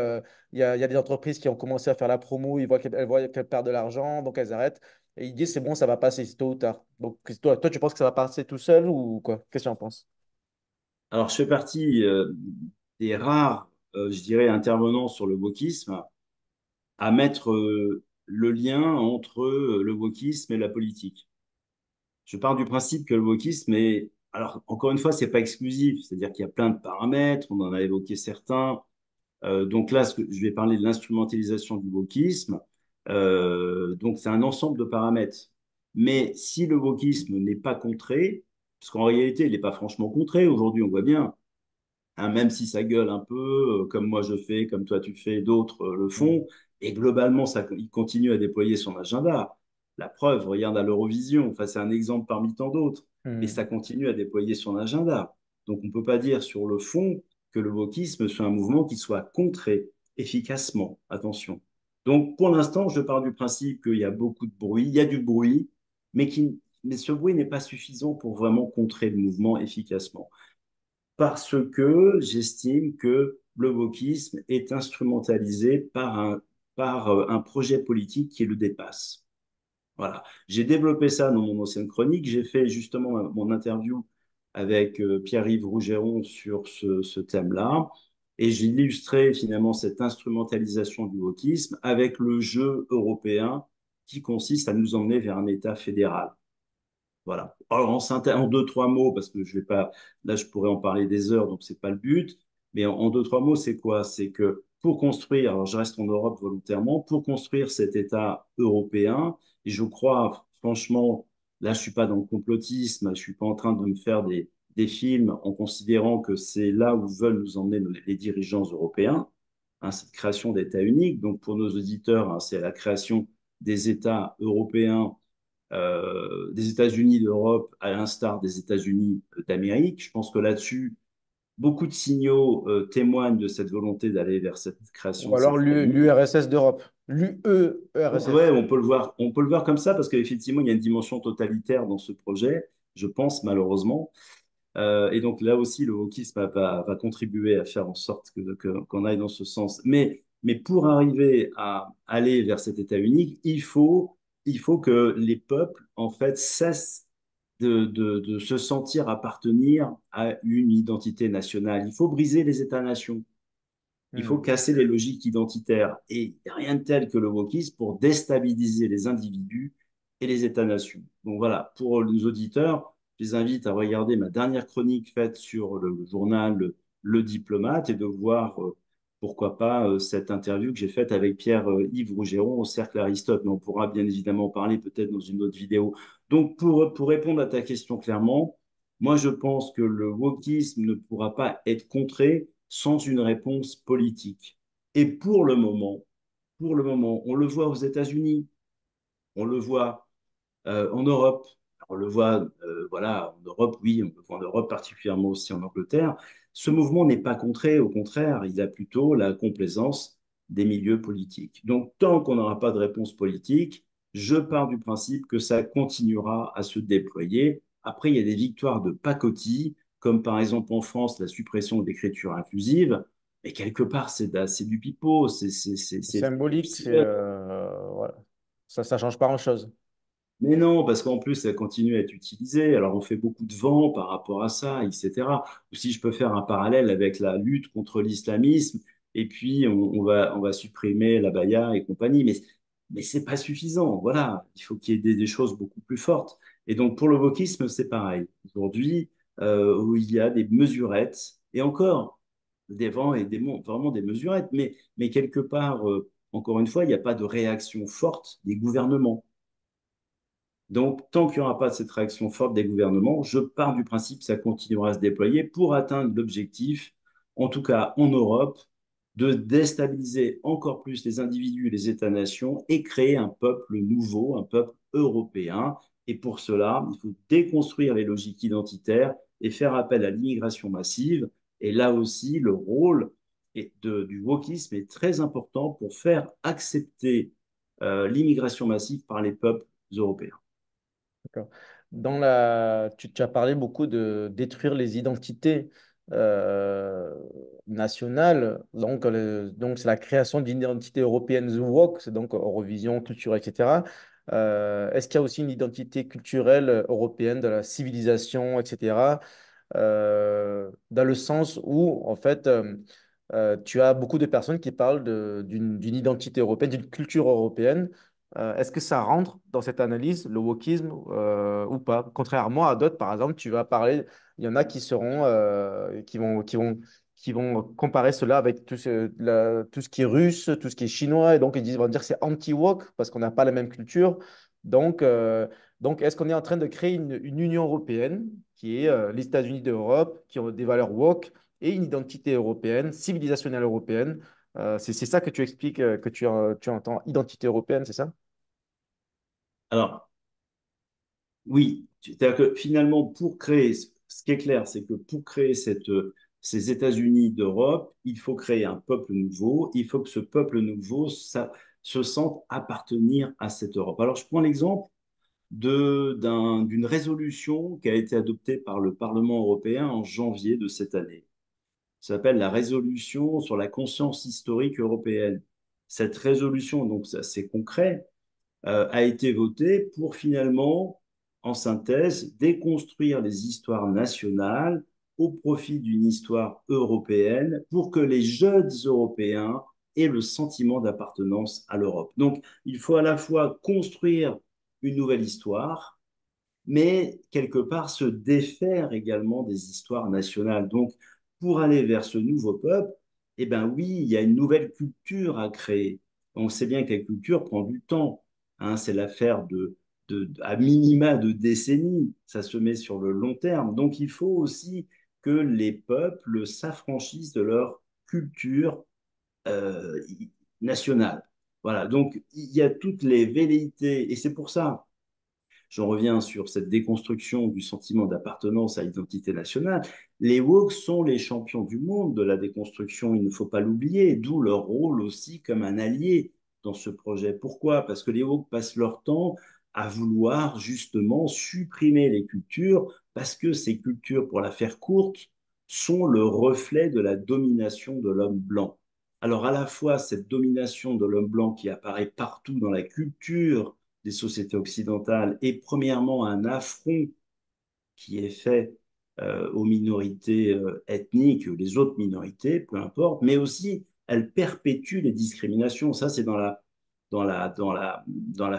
il y a des entreprises qui ont commencé à faire la promo, elles voient qu'elles perdent de l'argent, donc elles arrêtent. Et ils disent c'est bon, ça va passer c'est tôt ou tard. Donc toi, tu penses que ça va passer tout seul ou quoi? Qu'est-ce que tu en penses?
Alors, je fais partie des rares, je dirais, intervenants sur le wokisme à mettre le lien entre le wokisme et la politique. Je pars du principe que le wokisme est, alors encore une fois, c'est pas exclusif, c'est-à-dire qu'il y a plein de paramètres, on en a évoqué certains. Donc là, je vais parler de l'instrumentalisation du wokisme. Donc c'est un ensemble de paramètres. Mais si le wokisme n'est pas contré, parce qu'en réalité, il n'est pas franchement contré, aujourd'hui on voit bien, hein, même si ça gueule un peu, comme moi je fais, comme toi tu fais, d'autres le
Hmm.
font, et globalement, il continue à déployer son agenda. La preuve, regarde à l'Eurovision, enfin, c'est un exemple parmi tant d'autres, mais
Hmm.
ça continue à déployer son agenda. Donc on ne peut pas dire sur le fond que le wokisme soit un mouvement qui soit contré efficacement. Attention. Donc pour l'instant, je pars du principe qu'il y a beaucoup de bruit, il y a du bruit, mais ce bruit n'est pas suffisant pour vraiment contrer le mouvement efficacement parce que j'estime que le wokisme est instrumentalisé par un projet politique qui le dépasse. Voilà. J'ai développé ça dans mon ancienne chronique. J'ai fait justement mon interview avec Pierre-Yves Rougeron sur ce thème-là. Et j'ai illustré finalement cette instrumentalisation du wokisme avec le jeu européen qui consiste à nous emmener vers un État fédéral. Voilà. Alors, en deux, trois mots, parce que je vais pas, là, je pourrais en parler des heures, donc c'est pas le but. Mais en deux, trois mots, c'est quoi? C'est que pour construire, alors je reste en Europe volontairement, pour construire cet État européen, et je crois, franchement, là, je suis pas dans le complotisme, je suis pas en train de me faire des films en considérant que c'est là où veulent nous emmener les dirigeants européens, hein, cette création d'États uniques. Donc, pour nos auditeurs, hein, c'est la création des États européens des États-Unis d'Europe à l'instar des États-Unis d'Amérique. Je pense que là-dessus, beaucoup de signaux témoignent de cette volonté d'aller vers cette création
Ou
de
alors
ces États uniques.
l'URSS d'Europe.
Ouais,
L'UE-RSS.
on peut le voir comme ça parce qu'effectivement, il y a une dimension totalitaire dans ce projet, je pense malheureusement. Et donc là aussi, le wokisme va contribuer à faire en sorte qu'on aille dans ce sens. Mais pour arriver à aller vers cet État unique, il faut que les peuples, en fait, cessent de se sentir appartenir à une identité nationale. Il faut briser les États-nations. Il faut
Hmm.
casser les logiques identitaires. Et il n'y a rien de tel que le wokisme pour déstabiliser les individus et les États-nations. Donc voilà, pour nos auditeurs, je les invite à regarder ma dernière chronique faite sur le journal Le Diplomate et de voir, pourquoi pas, cette interview que j'ai faite avec Pierre-Yves Rougeron au Cercle Aristote. Mais on pourra bien évidemment en parler peut-être dans une autre vidéo. Donc pour répondre à ta question clairement, moi je pense que le wokisme ne pourra pas être contré sans une réponse politique. Et pour le moment, on le voit aux États-Unis, on le voit en Europe, on le voit voilà, en Europe, oui, on le voit en Europe, particulièrement aussi en Angleterre. Ce mouvement n'est pas contré, au contraire, il a plutôt la complaisance des milieux politiques. Donc, tant qu'on n'aura pas de réponse politique, je pars du principe que ça continuera à se déployer. Après, il y a des victoires de pacotille, comme par exemple en France, la suppression de l'écriture inclusive. Mais quelque part, c'est du pipeau, c'est
Symbolique, c'est
visuel.
voilà. Ça change pas grand-chose.
Mais non, parce qu'en plus, ça continue à être utilisé. Alors, on fait beaucoup de vent par rapport à ça, etc. Ou si je peux faire un parallèle avec la lutte contre l'islamisme, et puis on va supprimer la baya et compagnie. Mais c'est pas suffisant. Voilà, il faut qu'il y ait des choses beaucoup plus fortes. Et donc, pour le wokisme, c'est pareil. Aujourd'hui, où il y a des mesurettes, et encore, des vents et vraiment des mesurettes, mais quelque part, encore une fois, il n'y a pas de réaction forte des gouvernements. Donc, tant qu'il n'y aura pas cette réaction forte des gouvernements, je pars du principe que ça continuera à se déployer pour atteindre l'objectif, en tout cas en Europe, de déstabiliser encore plus les individus et les États-nations et créer un peuple nouveau, un peuple européen. Et pour cela, il faut déconstruire les logiques identitaires et faire appel à l'immigration massive. Et là aussi, le rôle du wokisme est très important pour faire accepter l'immigration massive par les peuples européens.
D'accord. Tu as parlé beaucoup de détruire les identités euh, nationales. Donc c'est la création d'une identité européenne, The Walk, c'est donc Eurovision, culture, etc. Est-ce qu'il y a aussi une identité culturelle européenne de la civilisation, etc. Dans le sens où, en fait, tu as beaucoup de personnes qui parlent d'une identité européenne, d'une culture européenne. Est-ce que ça rentre dans cette analyse, le wokisme, ou pas? Contrairement à d'autres, par exemple, tu vas parler, il y en a qui seront, qui vont comparer cela avec tout ce qui est russe, tout ce qui est chinois, et donc ils vont dire que c'est anti-wok parce qu'on n'a pas la même culture. Donc, euh, donc, est-ce qu'on est en train de créer une Union européenne qui est les États-Unis d'Europe, qui ont des valeurs woke et une identité européenne, civilisationnelle européenne? C'est ça que tu expliques, que tu entends identité européenne, c'est ça?
Alors, oui, c'est-à-dire que finalement, pour créer, ce qui est clair, c'est que pour créer ces États-Unis d'Europe, il faut créer un peuple nouveau. Il faut que ce peuple nouveau se sente appartenir à cette Europe. Alors, je prends l'exemple d'une résolution qui a été adoptée par le Parlement européen en janvier de cette année. Ça s'appelle la résolution sur la conscience historique européenne. Cette résolution, donc c'est assez concret, a été voté pour finalement, en synthèse, déconstruire les histoires nationales au profit d'une histoire européenne pour que les jeunes Européens aient le sentiment d'appartenance à l'Europe. Donc, il faut à la fois construire une nouvelle histoire, mais quelque part se défaire également des histoires nationales. Donc, pour aller vers ce nouveau peuple, eh bien oui, il y a une nouvelle culture à créer. On sait bien que la culture prend du temps. Hein, c'est l'affaire à minima de décennies. Ça se met sur le long terme. Donc, il faut aussi que les peuples s'affranchissent de leur culture euh, nationale. Voilà, donc il y a toutes les velléités, et c'est pour ça j'en reviens sur cette déconstruction du sentiment d'appartenance à l'identité nationale. Les woke sont les champions du monde de la déconstruction, il ne faut pas l'oublier, d'où leur rôle aussi comme un allié dans ce projet. Pourquoi? Parce que les woke passent leur temps à vouloir justement supprimer les cultures, parce que ces cultures, pour la faire courte, sont le reflet de la domination de l'homme blanc. Alors à la fois cette domination de l'homme blanc qui apparaît partout dans la culture des sociétés occidentales est premièrement un affront qui est fait aux minorités ethniques, les autres minorités, peu importe, mais aussi elle perpétue les discriminations. Ça, c'est dans la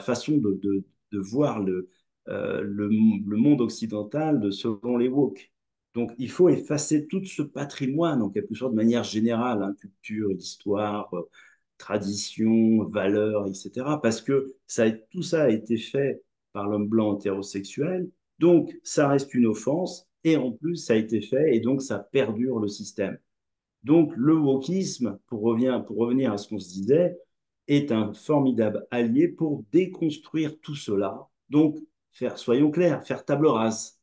façon de voir le monde occidental selon les woke. Donc, il faut effacer tout ce patrimoine, en quelque sorte, de manière générale, hein, culture, histoire, tradition, valeurs, etc. Parce que tout ça a été fait par l'homme blanc hétérosexuel, donc ça reste une offense, et en plus ça a été fait, et donc ça perdure le système. Donc le wokisme, pour revenir à ce qu'on se disait, est un formidable allié pour déconstruire tout cela. Donc, soyons clairs, faire table rase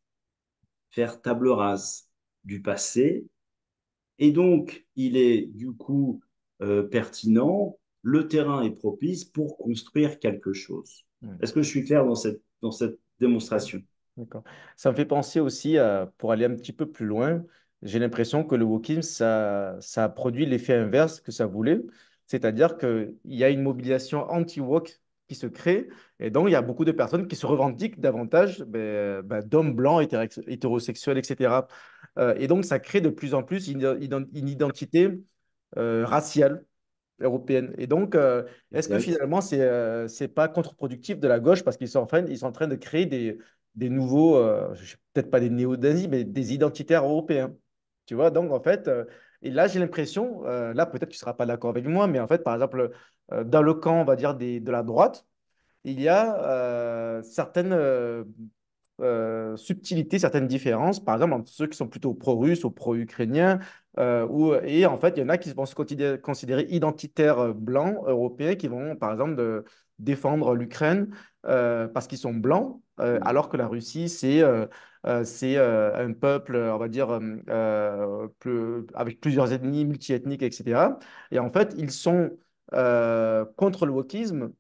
du passé, et donc, il est du coup pertinent, le terrain est propice pour construire quelque chose.
Hmm.
Est-ce que je suis clair dans cette
Ouais,
démonstration?
d'accord. Ça me fait penser aussi, pour aller un petit peu plus loin, j'ai l'impression que le wokisme, ça a produit l'effet inverse que ça voulait. C'est-à-dire qu'il y a une mobilisation anti-wok qui se crée. Et donc, il y a beaucoup de personnes qui se revendiquent davantage d'hommes blancs, hétérosexuels, etc. Et donc, ça crée de plus en plus une identité raciale européenne. Et donc, est-ce que
Exact.
finalement, c'est pas contre-productif de la gauche parce ils sont en train de créer des nouveaux, peut-être pas des néo-nazis, mais des identitaires européens. Tu vois, donc en fait, et là, j'ai l'impression, là, peut-être tu ne seras pas d'accord avec moi, mais en fait, par exemple, dans le camp, on va dire, de la droite, il y a certaines subtilités, certaines différences, par exemple entre ceux qui sont plutôt pro-russes ou pro-ukrainiens, et en fait, il y en a qui vont se considérer identitaires blancs européens, qui vont, par exemple, défendre l'Ukraine parce qu'ils sont blancs, alors que la Russie, c'est un peuple, on va dire, avec plusieurs ethnies, multiethniques, etc. Et en fait, ils sont contre le wokisme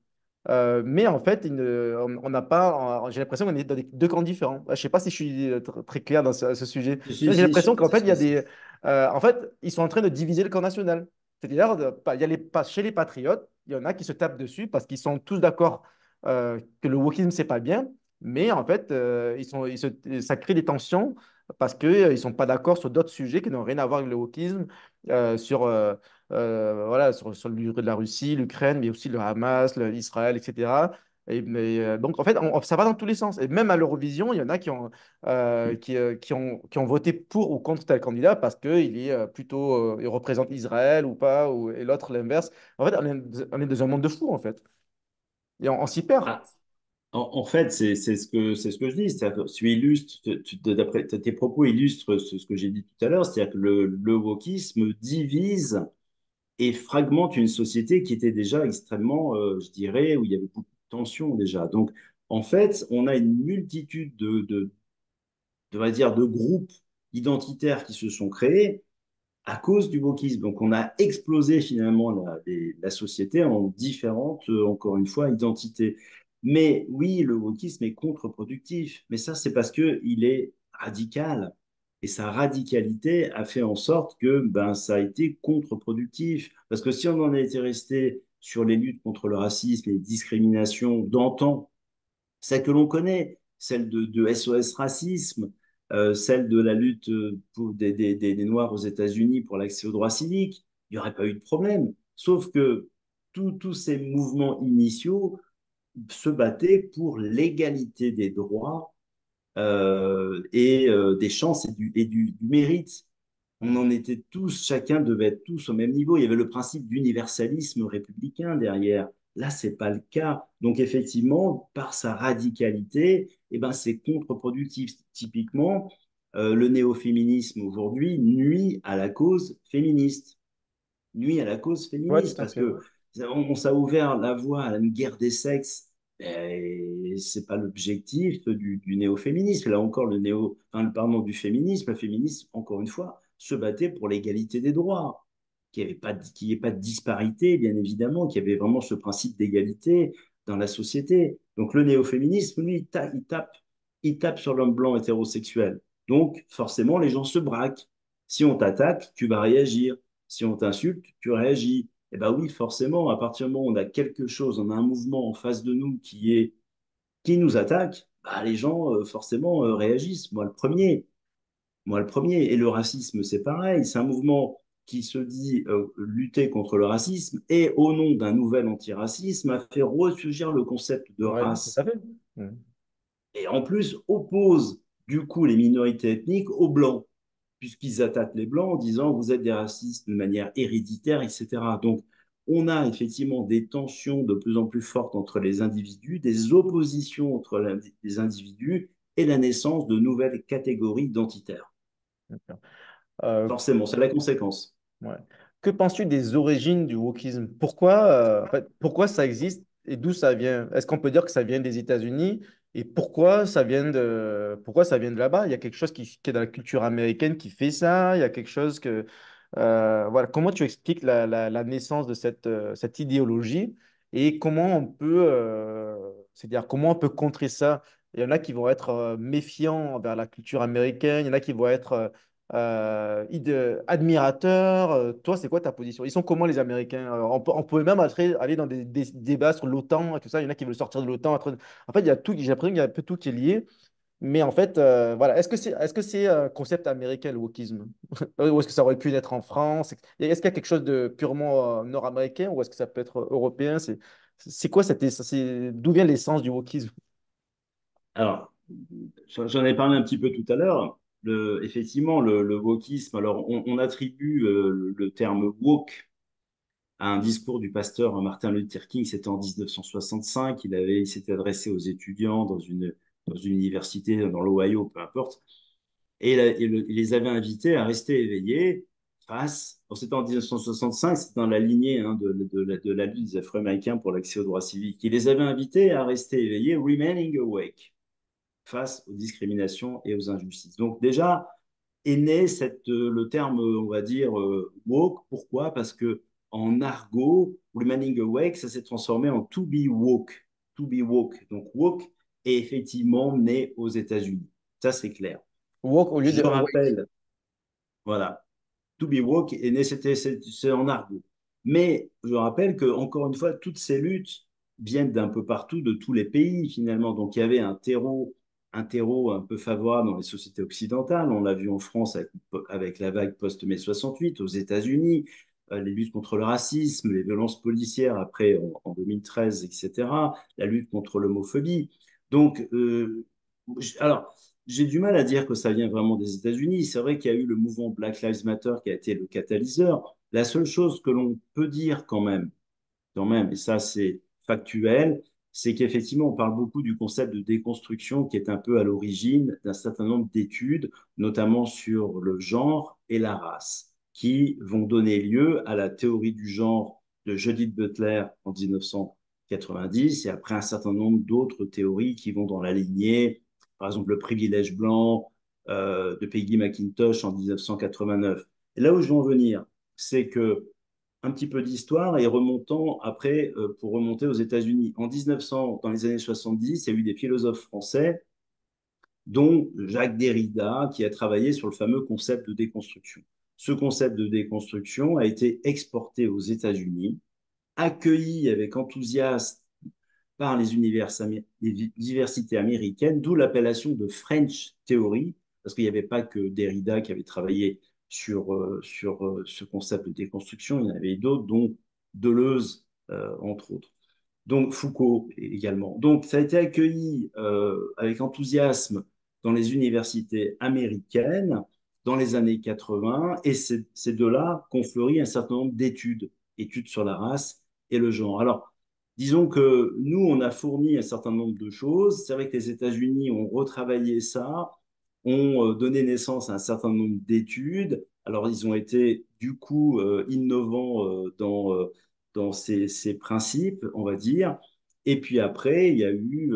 mais en fait, on n'a pas, j'ai l'impression qu'on est dans deux camps différents. Je ne sais pas si je suis très clair dans ce sujet.
Si,
Tu
si,
vois, j'ai
si,
l'impression qu'en fait, il y a
si.
en fait, ils sont en train de diviser le camp national. C'est-à-dire, il y a chez les patriotes, il y en a qui se tapent dessus parce qu'ils sont tous d'accord que le wokisme, c'est pas bien. Mais en fait, ça crée des tensions parce qu'ils ne sont pas d'accord sur d'autres sujets qui n'ont rien à voir avec le wokisme, voilà, sur la Russie, l'Ukraine, mais aussi le Hamas, Israël, etc. Donc, en fait, ça va dans tous les sens. Et même à l'Eurovision, il y en a qui ont voté pour ou contre tel candidat parce qu'il est plutôt, il représente Israël ou pas, et l'autre l'inverse. En fait, on est dans un monde de fous, en fait. Et on s'y perd.
Ah, en fait, c'est ce que je dis. C'est-à-dire que tu illustres, d'après tes propos illustrent ce que j'ai dit tout à l'heure, c'est-à-dire que le wokisme divise et fragmente une société qui était déjà extrêmement, je dirais, où il y avait beaucoup de tensions déjà. Donc, en fait, on a une multitude on va dire, de groupes identitaires qui se sont créés à cause du wokisme. Donc, on a explosé finalement la société en différentes, encore une fois, identités. Mais oui, le wokisme est contre-productif. Mais ça, c'est parce qu'il est radical. Et sa radicalité a fait en sorte que ben, ça a été contre-productif. Parce que si on en était resté sur les luttes contre le racisme et les discriminations d'antan, celle que l'on connaît, celle de SOS Racisme, celle de la lutte pour des Noirs aux États-Unis pour l'accès aux droits civiques, il n'y aurait pas eu de problème. Sauf que tous ces mouvements initiaux se battaient pour l'égalité des droits des chances du mérite. On en était tous, chacun devait être tous au même niveau. Il y avait le principe d'universalisme républicain derrière. Là, c'est pas le cas. Donc, effectivement, par sa radicalité, eh ben, c'est contre-productif. Typiquement, le néo-féminisme aujourd'hui nuit à la cause féministe nuit à la cause
Ouais, tout
féministe
à
parce
fait. Ouais.
que ça a ouvert la voie à une guerre des sexes. Et c'est pas l'objectif du néo-féminisme. Là encore, pardon, du féminisme. Le féminisme, encore une fois, se battait pour l'égalité des droits, qu'il n'y ait pas de disparité, bien évidemment, qu'il y avait vraiment ce principe d'égalité dans la société. Donc le néo-féminisme, lui, il tape sur l'homme blanc hétérosexuel. Donc forcément, les gens se braquent. Si on t'attaque, tu vas réagir. Si on t'insulte, tu réagis. Eh bien oui, forcément, à partir du moment où on a quelque chose, on a un mouvement en face de nous qui nous attaque, bah, les gens forcément réagissent. Moi le premier. Moi le premier. Et le racisme, c'est pareil. C'est un mouvement qui se dit lutter contre le racisme et au nom d'un nouvel antiracisme a fait ressurgir le concept de
Ouais, tout à
race.
fait. Mhm.
Et en plus oppose du coup les minorités ethniques aux blancs puisqu'ils attaquent les Blancs en disant vous êtes des racistes de manière héréditaire, etc. Donc, on a effectivement des tensions de plus en plus fortes entre les individus, des oppositions entre les individus et la naissance de nouvelles catégories identitaires.
D'accord. Euh,
Forcément, c'est la conséquence.
Ouais. Que penses-tu des origines du wokisme? Pourquoi, en fait, pourquoi ça existe et d'où ça vient? Est-ce qu'on peut dire que ça vient des États-Unis et pourquoi ça vient de là-bas? Il y a quelque chose qui est dans la culture américaine qui fait ça. Il y a quelque chose que voilà. Comment tu expliques la naissance de cette idéologie et comment on peut c'est-à-dire comment on peut contrer ça? Il y en a qui vont être méfiants envers la culture américaine. Il y en a qui vont être admirateur. Toi, c'est quoi ta position? Ils sont comment les Américains? On pouvait même aller dans des débats sur l'OTAN et tout ça. Il y en a qui veulent sortir de l'OTAN. En fait, il y a tout, j'ai l'impression qu'il y a un peu tout qui est lié. Mais en fait, voilà. Est-ce que c'est un concept américain, le wokisme? Ou est-ce que ça aurait pu naître en France? Est-ce qu'il y a quelque chose de purement nord-américain ou est-ce que ça peut être européen? C'est quoi d'où vient l'essence du wokisme?
Alors, j'en ai parlé un petit peu tout à l'heure. Effectivement, le wokisme, alors on attribue le terme woke à un discours du pasteur Martin Luther King, c'était en 1965. Il s'était adressé aux étudiants dans une université dans l'Ohio, peu importe, et il les avait invités à rester éveillés bon, c'était en 1965, c'était dans la lignée hein, de la lutte des Afro-Américains pour l'accès aux droits civiques. Il les avait invités à rester éveillés, remaining awake, face aux discriminations et aux injustices. Donc déjà, est né le terme, on va dire, woke. Pourquoi? Parce que en argot, remaining awake, ça s'est transformé en to be woke. To be woke. Donc woke est effectivement né aux États-Unis. Ça, c'est clair.
Wok au lieu
Je
de awake.
rappelle, voilà, to be woke est né, c'est en argot. Mais je rappelle que, encore une fois, toutes ces luttes viennent d'un peu partout, de tous les pays finalement. Donc il y avait un terreau un peu favorable dans les sociétés occidentales. On l'a vu en France avec la vague post-mai 68, aux États-Unis, les luttes contre le racisme, les violences policières après en 2013, etc., la lutte contre l'homophobie. Donc, alors, j'ai du mal à dire que ça vient vraiment des États-Unis. C'est vrai qu'il y a eu le mouvement Black Lives Matter qui a été le catalyseur. La seule chose que l'on peut dire quand même, et ça c'est factuel, c'est qu'effectivement on parle beaucoup du concept de déconstruction qui est un peu à l'origine d'un certain nombre d'études, notamment sur le genre et la race, qui vont donner lieu à la théorie du genre de Judith Butler en 1990 et après un certain nombre d'autres théories qui vont dans la lignée, par exemple le privilège blanc de Peggy McIntosh en 1989. Et là où je veux en venir, c'est que un petit peu d'histoire et remontant après pour remonter aux États-Unis. En 1900, dans les années 70, il y a eu des philosophes français, dont Jacques Derrida, qui a travaillé sur le fameux concept de déconstruction. Ce concept de déconstruction a été exporté aux États-Unis accueillis avec enthousiasme par les universités américaines, d'où l'appellation de French Theory, parce qu'il n'y avait pas que Derrida qui avait travaillé sur ce concept de déconstruction, il y en avait d'autres, dont Deleuze, entre autres. Donc Foucault également. Donc ça a été accueilli avec enthousiasme dans les universités américaines dans les années 80, et c'est de là qu'ont fleuri un certain nombre d'études, études sur la race et le genre. Alors, disons que nous, on a fourni un certain nombre de choses. C'est vrai que les États-Unis ont retravaillé ça, ont donné naissance à un certain nombre d'études. Alors, ils ont été du coup innovants dans ces principes, on va dire. Et puis après, il y a eu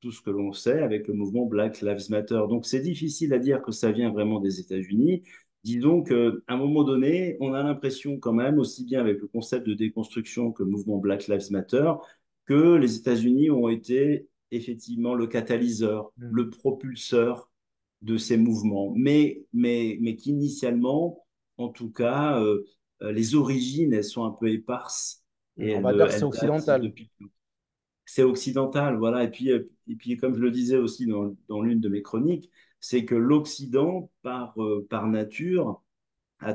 tout ce que l'on sait avec le mouvement Black Lives Matter. Donc, c'est difficile à dire que ça vient vraiment des États-Unis. Disons qu'à un moment donné, on a l'impression quand même, aussi bien avec le concept de déconstruction que le mouvement Black Lives Matter, que les États-Unis ont été effectivement le catalyseur, le
Mhm.
propulseur de ces mouvements, mais qu'initialement, en tout cas, les origines, elles sont un peu éparses et
On va dire que c'est
elles datent
occidental.
depuis. C'est occidental, voilà. Et puis, comme je le disais aussi dans l'une de mes chroniques, c'est que l'Occident, par nature, a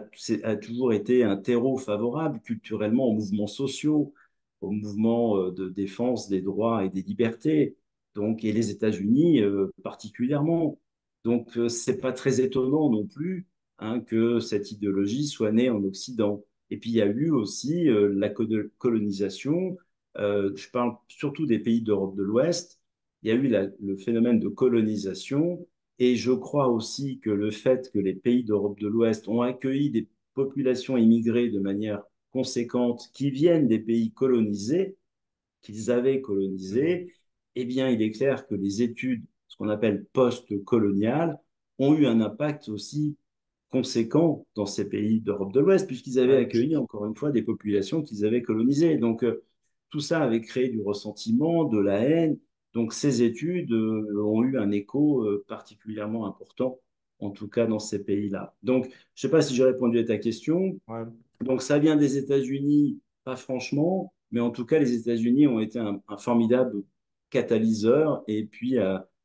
toujours été un terreau favorable culturellement aux mouvements sociaux, aux mouvements de défense des droits et des libertés. Donc, et les États-Unis particulièrement. Donc, c'est pas très étonnant non plus hein, que cette idéologie soit née en Occident. Et puis, il y a eu aussi la colonisation. Je parle surtout des pays d'Europe de l'Ouest. Il y a eu le phénomène de colonisation et je crois aussi que le fait que les pays d'Europe de l'Ouest ont accueilli des populations immigrées de manière conséquente qui viennent des pays colonisés, qu'ils avaient
Mhm.
colonisés, eh bien, il est clair que les études, ce qu'on appelle post-coloniales, ont eu un impact aussi conséquent dans ces pays d'Europe de l'Ouest, puisqu'ils avaient
Ouais,
accueilli,
logique.
encore une fois, des populations qu'ils avaient colonisées. Donc, tout ça avait créé du ressentiment, de la haine. Donc, ces études ont eu un écho particulièrement important, en tout cas dans ces pays-là. Donc, je ne sais pas si j'ai répondu à ta question.
Ouais.
Donc, ça vient des États-Unis, pas franchement, mais en tout cas, les États-Unis ont été un formidable catalyseur et puis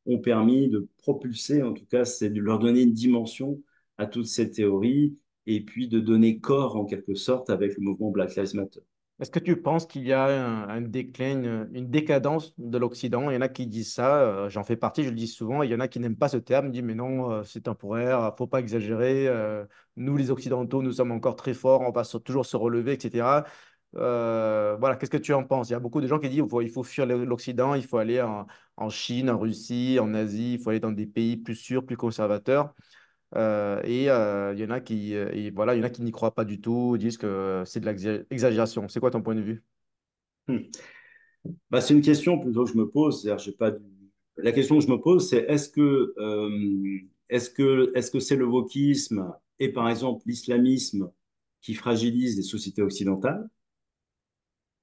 ont permis de propulser, en tout cas, c'est de leur donner une dimension à toutes ces théories et puis de donner corps, en quelque sorte, avec le mouvement Black Lives Matter.
Est-ce que tu penses qu'il y a un déclin, une décadence de l'Occident? Il y en a qui disent ça, j'en fais partie, je le dis souvent. Il y en a qui n'aiment pas ce terme, disent mais non, c'est temporaire, faut pas exagérer. Nous, les Occidentaux, nous sommes encore très forts, on va toujours se relever, etc. Voilà, qu'est-ce que tu en penses? Il y a beaucoup de gens qui disent il faut fuir l'Occident, il faut aller en Chine, en Russie, en Asie, il faut aller dans des pays plus sûrs, plus conservateurs. Il y en a et voilà, il y en a qui n'y croient pas du tout, disent que c'est de l'exagération. C'est quoi ton point de vue?
Hmm. Bah, c'est une question plutôt que je me pose. J'ai pas La question que je me pose, c'est est-ce que c'est le wokisme et par exemple l'islamisme qui fragilise les sociétés occidentales?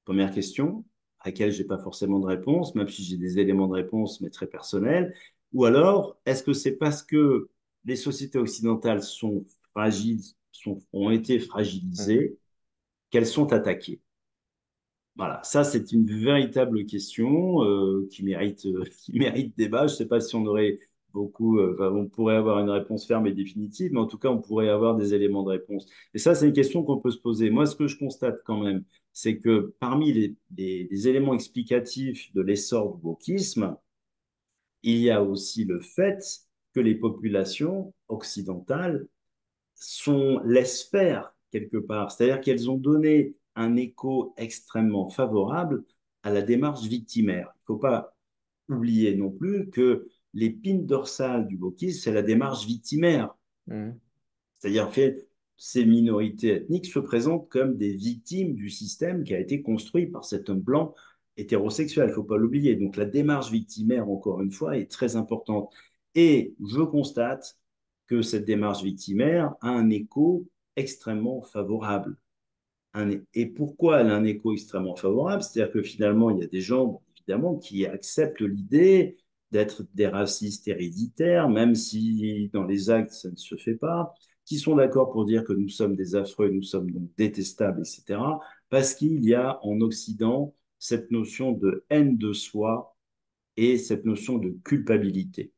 Première question, à laquelle je n'ai pas forcément de réponse, même si j'ai des éléments de réponse, mais très personnels. Ou alors, est-ce que c'est parce que les sociétés occidentales sont fragiles, ont été
Mhm.
fragilisées, qu'elles sont attaquées? Voilà, ça c'est une véritable question qui mérite débat. Je ne sais pas si on aurait enfin, on pourrait avoir une réponse ferme et définitive, mais en tout cas on pourrait avoir des éléments de réponse. Et ça c'est une question qu'on peut se poser. Moi, ce que je constate quand même, c'est que parmi les éléments explicatifs de l'essor du wokisme, il y a aussi le fait que les populations occidentales laissent faire quelque part. C'est-à-dire qu'elles ont donné un écho extrêmement favorable à la démarche victimaire. Il ne faut pas oublier non plus que l'épine dorsale du wokisme, c'est la démarche victimaire.
Mhm.
C'est-à-dire que ces minorités ethniques se présentent comme des victimes du système qui a été construit par cet homme blanc hétérosexuel. Il ne faut pas l'oublier. Donc la démarche victimaire, encore une fois, est très importante. Et je constate que cette démarche victimaire a un écho extrêmement favorable. Et pourquoi elle a un écho extrêmement favorable? C'est-à-dire que finalement, il y a des gens, évidemment, qui acceptent l'idée d'être des racistes héréditaires, même si dans les actes, ça ne se fait pas. qui sont d'accord pour dire que nous sommes des affreux, nous sommes donc détestables, etc. Parce qu'il y a en Occident cette notion de haine de soi et cette notion de culpabilité.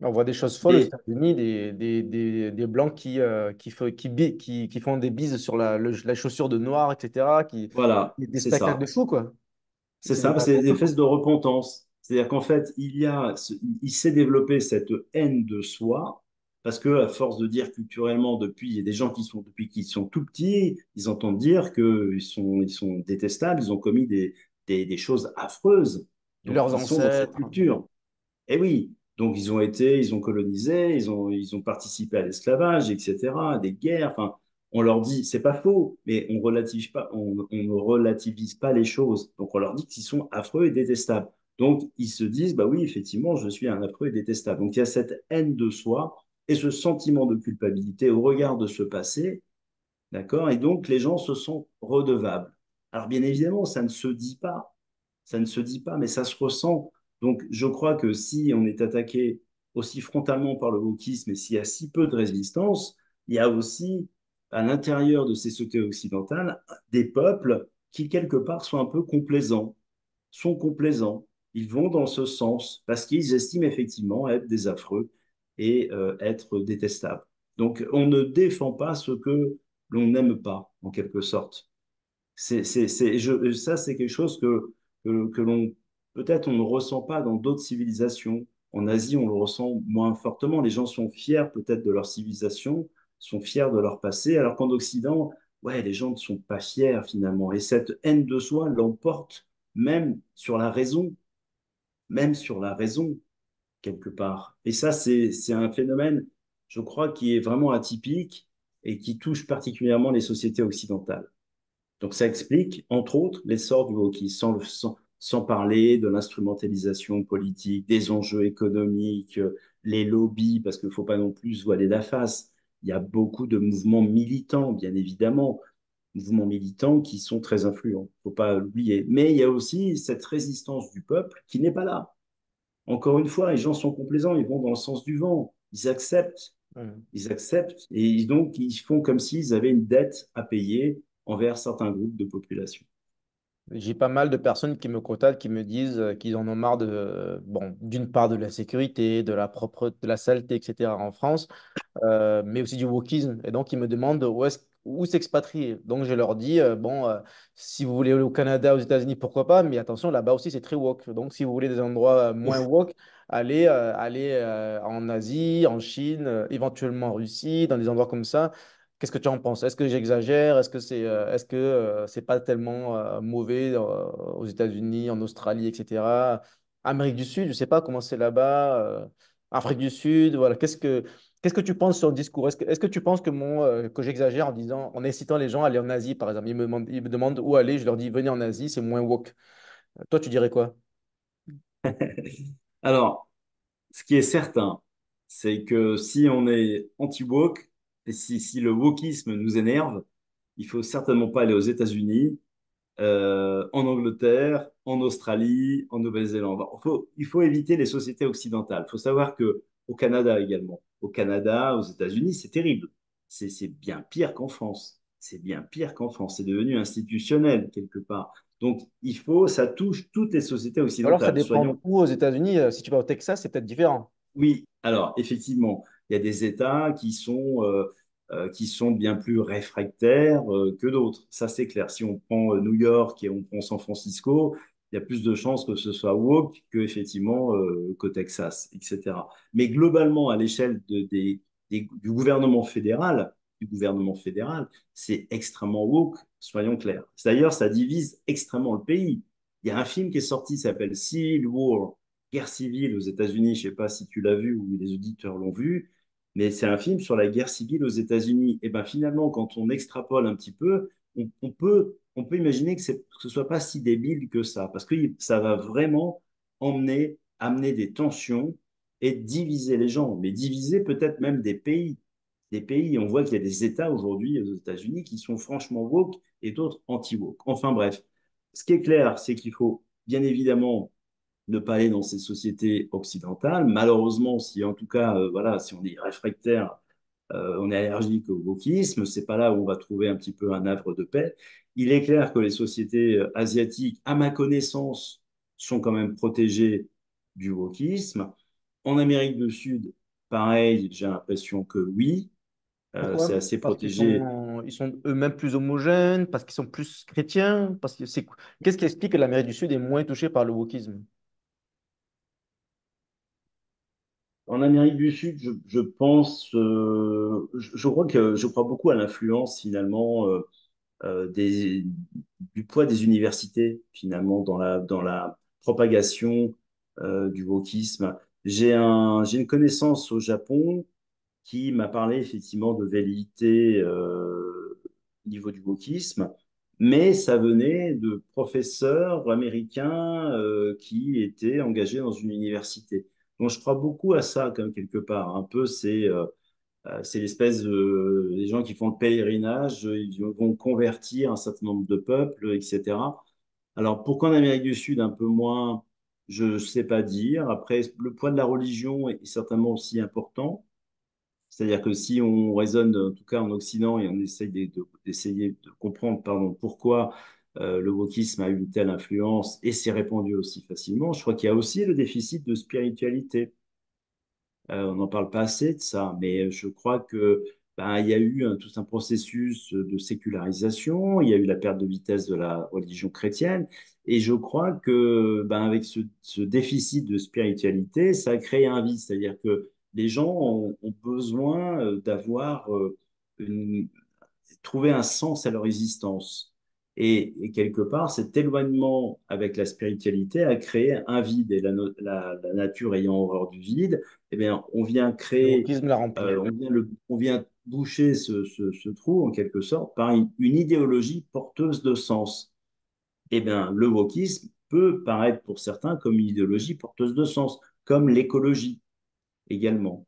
On voit des choses folles aux
Mais
États-Unis, des Blancs qui font des bises sur la chaussure de noir, etc.
voilà,
Des
c'est
spectacles de
ça.
fou, quoi.
C'est
C'est
ça,
des
c'est des
n'importe
fesses
quoi.
de repentance. C'est-à-dire qu'en fait, il s'est développé cette haine de soi parce que, à force de dire culturellement, depuis, il y a des gens qui sont, depuis qu'ils sont tout petits, ils entendent dire ils sont détestables, ils ont commis des choses affreuses. Donc,
Leurs
ils sont dans cette
ancêtres.
culture. Et oui, donc ils ont colonisé, ils ont participé à l'esclavage, etc., à des guerres. Enfin, on leur dit, c'est pas faux, mais on ne relativise pas les choses. Donc on leur dit qu'ils sont affreux et détestables. Donc ils se disent, bah oui, effectivement, je suis un affreux et détestable. Donc il y a cette haine de soi et ce sentiment de culpabilité au regard de ce passé, d'accord? Et donc les gens se sentent redevables. Alors bien évidemment, ça ne se dit pas, ça ne se dit pas, mais ça se ressent. Donc, je crois que si on est attaqué aussi frontalement par le wokisme et s'il y a si peu de résistance, il y a aussi à l'intérieur de ces sociétés occidentales des peuples qui, quelque part, sont un peu complaisants, sont complaisants. Ils vont dans ce sens parce qu'ils estiment effectivement être des affreux et être détestables. Donc, on ne défend pas ce que l'on n'aime pas, en quelque sorte. Ça, c'est quelque chose que l'on, peut-être on ne ressent pas dans d'autres civilisations. En Asie, on le ressent moins fortement. Les gens sont fiers peut-être de leur civilisation, sont fiers de leur passé, alors qu'en Occident, ouais, les gens ne sont pas fiers finalement. Et cette haine de soi l'emporte même sur la raison, même sur la raison, quelque part. Et ça, c'est un phénomène, je crois, qui est vraiment atypique et qui touche particulièrement les sociétés occidentales. Donc ça explique, entre autres, l'essor du hockey, sans parler de l'instrumentalisation politique, des enjeux économiques, les lobbies, parce qu'il ne faut pas non plus se voiler la face. Il y a beaucoup de mouvements militants, bien évidemment, mouvements militants qui sont très influents, il ne faut pas l'oublier. Mais il y a aussi cette résistance du peuple qui n'est pas là. Encore une fois, les gens sont complaisants, ils vont dans le sens du vent,
Mm.
ils acceptent et donc ils font comme s'ils avaient une dette à payer envers certains groupes de population.
J'ai pas mal de personnes qui me contactent, qui me disent qu'ils en ont marre bon, d'une part de la sécurité, de la saleté, etc. en France, mais aussi du wokisme. Et donc, ils me demandent où s'expatrier. Donc, je leur dis, bon, si vous voulez aller au Canada, aux États-Unis, pourquoi pas, mais attention, là-bas aussi, c'est très woke. Donc, si vous voulez des endroits moins woke, allez en Asie, en Chine, éventuellement en Russie, dans des endroits comme ça. Qu'est-ce que tu en penses? Est-ce que j'exagère? Est-ce que c'est pas tellement mauvais aux États-Unis, en Australie, etc. Amérique du Sud, je sais pas comment c'est là-bas. Afrique du Sud, voilà. Qu'est-ce que tu penses sur le discours? Est-ce que tu penses que j'exagère en disant, en incitant les gens à aller en Asie, par exemple? Ils me demandent où aller, je leur dis venez en Asie, c'est moins woke. Toi, tu dirais quoi?
Alors, ce qui est certain, c'est que si on est anti-woke, et si le wokisme nous énerve, il faut certainement pas aller aux États-Unis, en Angleterre, en Australie, en Nouvelle-Zélande. Il faut éviter les sociétés occidentales. Il faut savoir que au Canada également, au Canada, aux États-Unis, c'est terrible. C'est bien pire qu'en France. C'est bien pire qu'en France. C'est devenu institutionnel quelque part. Donc, ça touche toutes les sociétés
Alors, ça
occidentales.
dépend
Soyons
où aux États-Unis. Si tu vas au Texas, c'est peut-être différent.
oui, alors effectivement, il y a des États qui sont bien plus réfractaires que d'autres. Ça, c'est clair. Si on prend New York et on prend San Francisco, il y a plus de chances que ce soit woke que effectivement qu'au Texas, etc. Mais globalement, à l'échelle du gouvernement fédéral, c'est extrêmement woke, soyons clairs. D'ailleurs, ça divise extrêmement le pays. Il y a un film qui est sorti, qui s'appelle Civil War, guerre civile aux États-Unis. Je ne sais pas si tu l'as vu ou les auditeurs l'ont vu, mais c'est un film sur la guerre civile aux États-Unis. Et ben finalement, quand on extrapole un petit peu, on peut imaginer que ce ne soit pas si débile que ça, parce que ça va vraiment amener des tensions et diviser les gens, mais diviser peut-être même des pays. Des pays, on voit qu'il y a des États aujourd'hui aux États-Unis qui sont franchement woke et d'autres anti-woke. Enfin bref, ce qui est clair, c'est qu'il faut bien évidemment ne pas aller dans ces sociétés occidentales. Malheureusement, si en tout cas, voilà, si on est réfractaire, on est allergique au wokisme, c'est pas là où on va trouver un petit peu un havre de paix. Il est clair que les sociétés asiatiques, à ma connaissance, sont quand même protégées du wokisme. En Amérique du Sud, pareil, j'ai l'impression que oui, c'est
Pourquoi?
assez
Parce qu'ils
protégé.
ils sont eux-mêmes plus homogènes, parce qu'ils sont plus chrétiens, parce que c'est... Qu'est-ce qui explique que l'Amérique du Sud est moins touchée par le wokisme?
En Amérique du Sud, je pense, je crois beaucoup à l'influence finalement du poids des universités finalement dans la propagation du wokisme. J'ai une connaissance au Japon qui m'a parlé effectivement de velléité au niveau du wokisme, mais ça venait de professeurs américains qui étaient engagés dans une université. Donc je crois beaucoup à ça, comme quelque part. Un peu, c'est l'espèce de les gens qui font le pèlerinage, ils vont convertir un certain nombre de peuples, etc. Alors pourquoi en Amérique du Sud un peu moins, je ne sais pas dire. Après, le poids de la religion est certainement aussi important. C'est-à-dire que si on raisonne, en tout cas en Occident, et on essaye d'essayer de comprendre pardon, pourquoi le wokisme a eu une telle influence et s'est répandu aussi facilement, je crois qu'il y a aussi le déficit de spiritualité. On n'en parle pas assez de ça, mais je crois que ben, il y a eu tout un processus de sécularisation, il y a eu la perte de vitesse de la religion chrétienne, et je crois que ben, avec ce déficit de spiritualité, ça a créé un vide, c'est-à-dire que les gens ont besoin d'avoir trouver un sens à leur existence. Et quelque part, cet éloignement avec la spiritualité a créé un vide. Et la nature ayant horreur du vide, eh bien, on vient
Le
créer,
wokisme l'a rempli.
on vient boucher ce trou, en quelque sorte, par une idéologie porteuse de sens. Eh bien, le wokisme peut paraître pour certains comme une idéologie porteuse de sens, comme l'écologie également.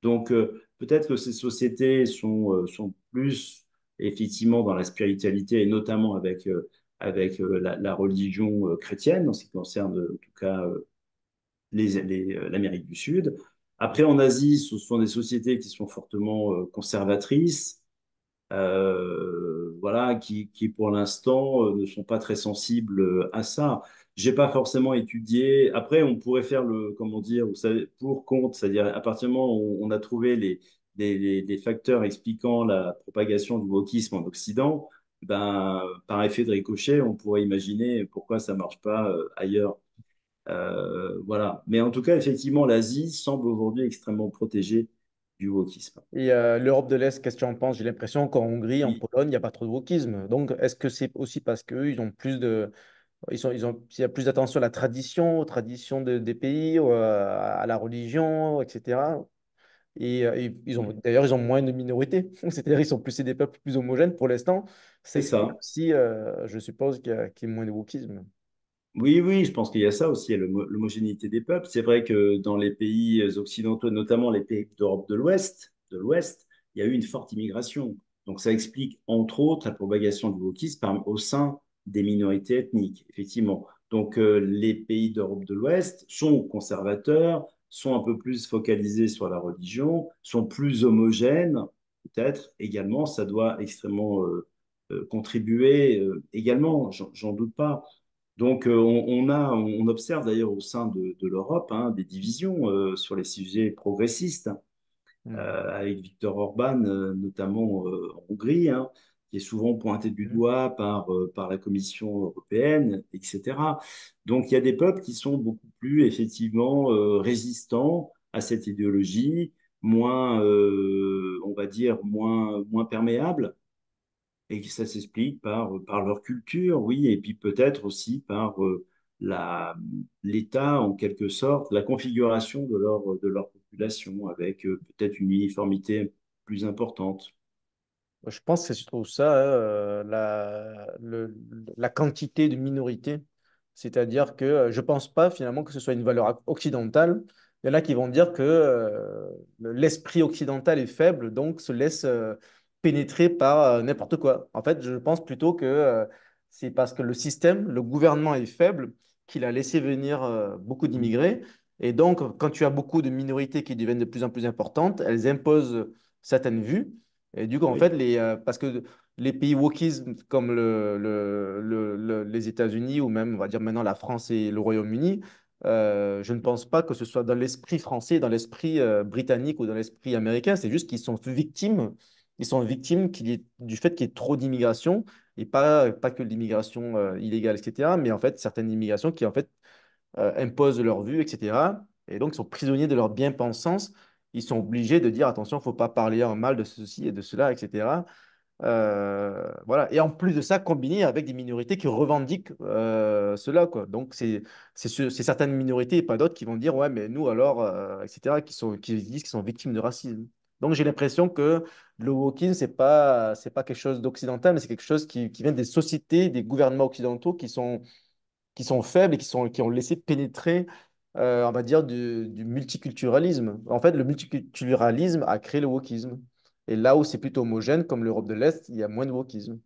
Donc, peut-être que ces sociétés sont plus effectivement dans la spiritualité et notamment avec la religion chrétienne, en ce qui concerne en tout cas l'Amérique du Sud. Après, en Asie, ce sont des sociétés qui sont fortement conservatrices, voilà, qui pour l'instant ne sont pas très sensibles à ça. J'ai pas forcément étudié. Après, on pourrait faire le, comment dire, vous savez, pour contre, c'est-à-dire à partir du moment où on a trouvé les facteurs expliquant la propagation du wokisme en Occident, ben, par effet de ricochet, on pourrait imaginer pourquoi ça marche pas ailleurs. Voilà. Mais en tout cas, effectivement, l'Asie semble aujourd'hui extrêmement protégée du wokisme.
Et l'Europe de l'Est, qu'est-ce que tu en penses? J'ai l'impression qu'en Hongrie, en
Oui,
Pologne, il n'y a pas trop de wokisme. Donc, est-ce que c'est aussi parce qu'eux, ils ont plus de... il y a plus d'attention à la tradition, aux traditions des pays, à la religion, etc. Et d'ailleurs, ils ont moins de minorités. C'est-à-dire, ils sont plus, c'est des peuples plus homogènes pour l'instant. Ça
c'est
explique
ça.
aussi, je suppose, qu'il y a moins de wokisme.
Oui, oui, je pense qu'il y a ça aussi, il y a l'homogénéité des peuples. C'est vrai que dans les pays occidentaux, notamment les pays d'Europe de l'Ouest, il y a eu une forte immigration. Donc ça explique entre autres la propagation du wokisme au sein des minorités ethniques, effectivement. Donc les pays d'Europe de l'Ouest sont conservateurs, sont un peu plus focalisés sur la religion, sont plus homogènes, peut-être également. Ça doit extrêmement contribuer également, j'en doute pas. Donc, on observe d'ailleurs au sein de l'Europe hein, des divisions sur les sujets progressistes,
Hmm.
avec Viktor Orban, notamment en Hongrie, hein, qui est souvent pointé du
Mhm.
doigt par la Commission européenne, etc. Donc, il y a des peuples qui sont beaucoup plus effectivement résistants à cette idéologie, moins, on va dire, moins perméables et que ça s'explique par leur culture, oui, et puis peut-être aussi par la, l'État, en quelque sorte, la configuration de leur population, avec peut-être une uniformité plus importante.
Je pense que c'est surtout ça, hein, la quantité de minorités. C'est-à-dire que je ne pense pas finalement que ce soit une valeur occidentale. Il y en a qui vont dire que l'esprit occidental est faible, donc se laisse pénétrer par n'importe quoi. En fait, je pense plutôt que c'est parce que le système, le gouvernement est faible qu'il a laissé venir beaucoup
Mm.
d'immigrés. Et donc, quand tu as beaucoup de minorités qui deviennent de plus en plus importantes, elles imposent certaines vues. Et du coup, en fait,
Oui.
parce que les pays wokisme comme les États-Unis ou même, on va dire maintenant la France et le Royaume-Uni, je ne pense pas que ce soit dans l'esprit français, dans l'esprit britannique ou dans l'esprit américain. C'est juste qu'ils sont victimes. Ils sont victimes du fait qu'il y ait trop d'immigration et pas que l'immigration illégale, etc. Mais en fait, certaines immigrations qui en fait imposent leur vue, etc. Et donc, ils sont prisonniers de leur bien-pensance. Ils sont obligés de dire, attention, il ne faut pas parler en mal de ceci et de cela, etc. Voilà. Et en plus de ça, combiné avec des minorités qui revendiquent cela, quoi. Donc, c'est certaines minorités et pas d'autres qui vont dire, ouais, mais nous alors, etc., qui disent qu'ils sont victimes de racisme. Donc, j'ai l'impression que le wokisme, c'est pas quelque chose d'occidental, mais c'est quelque chose qui vient des sociétés, des gouvernements occidentaux qui sont faibles et qui ont laissé pénétrer, on va dire, du multiculturalisme. En fait, le multiculturalisme a créé le wokisme. Et là où c'est plutôt homogène, comme l'Europe de l'Est, il y a moins de wokisme.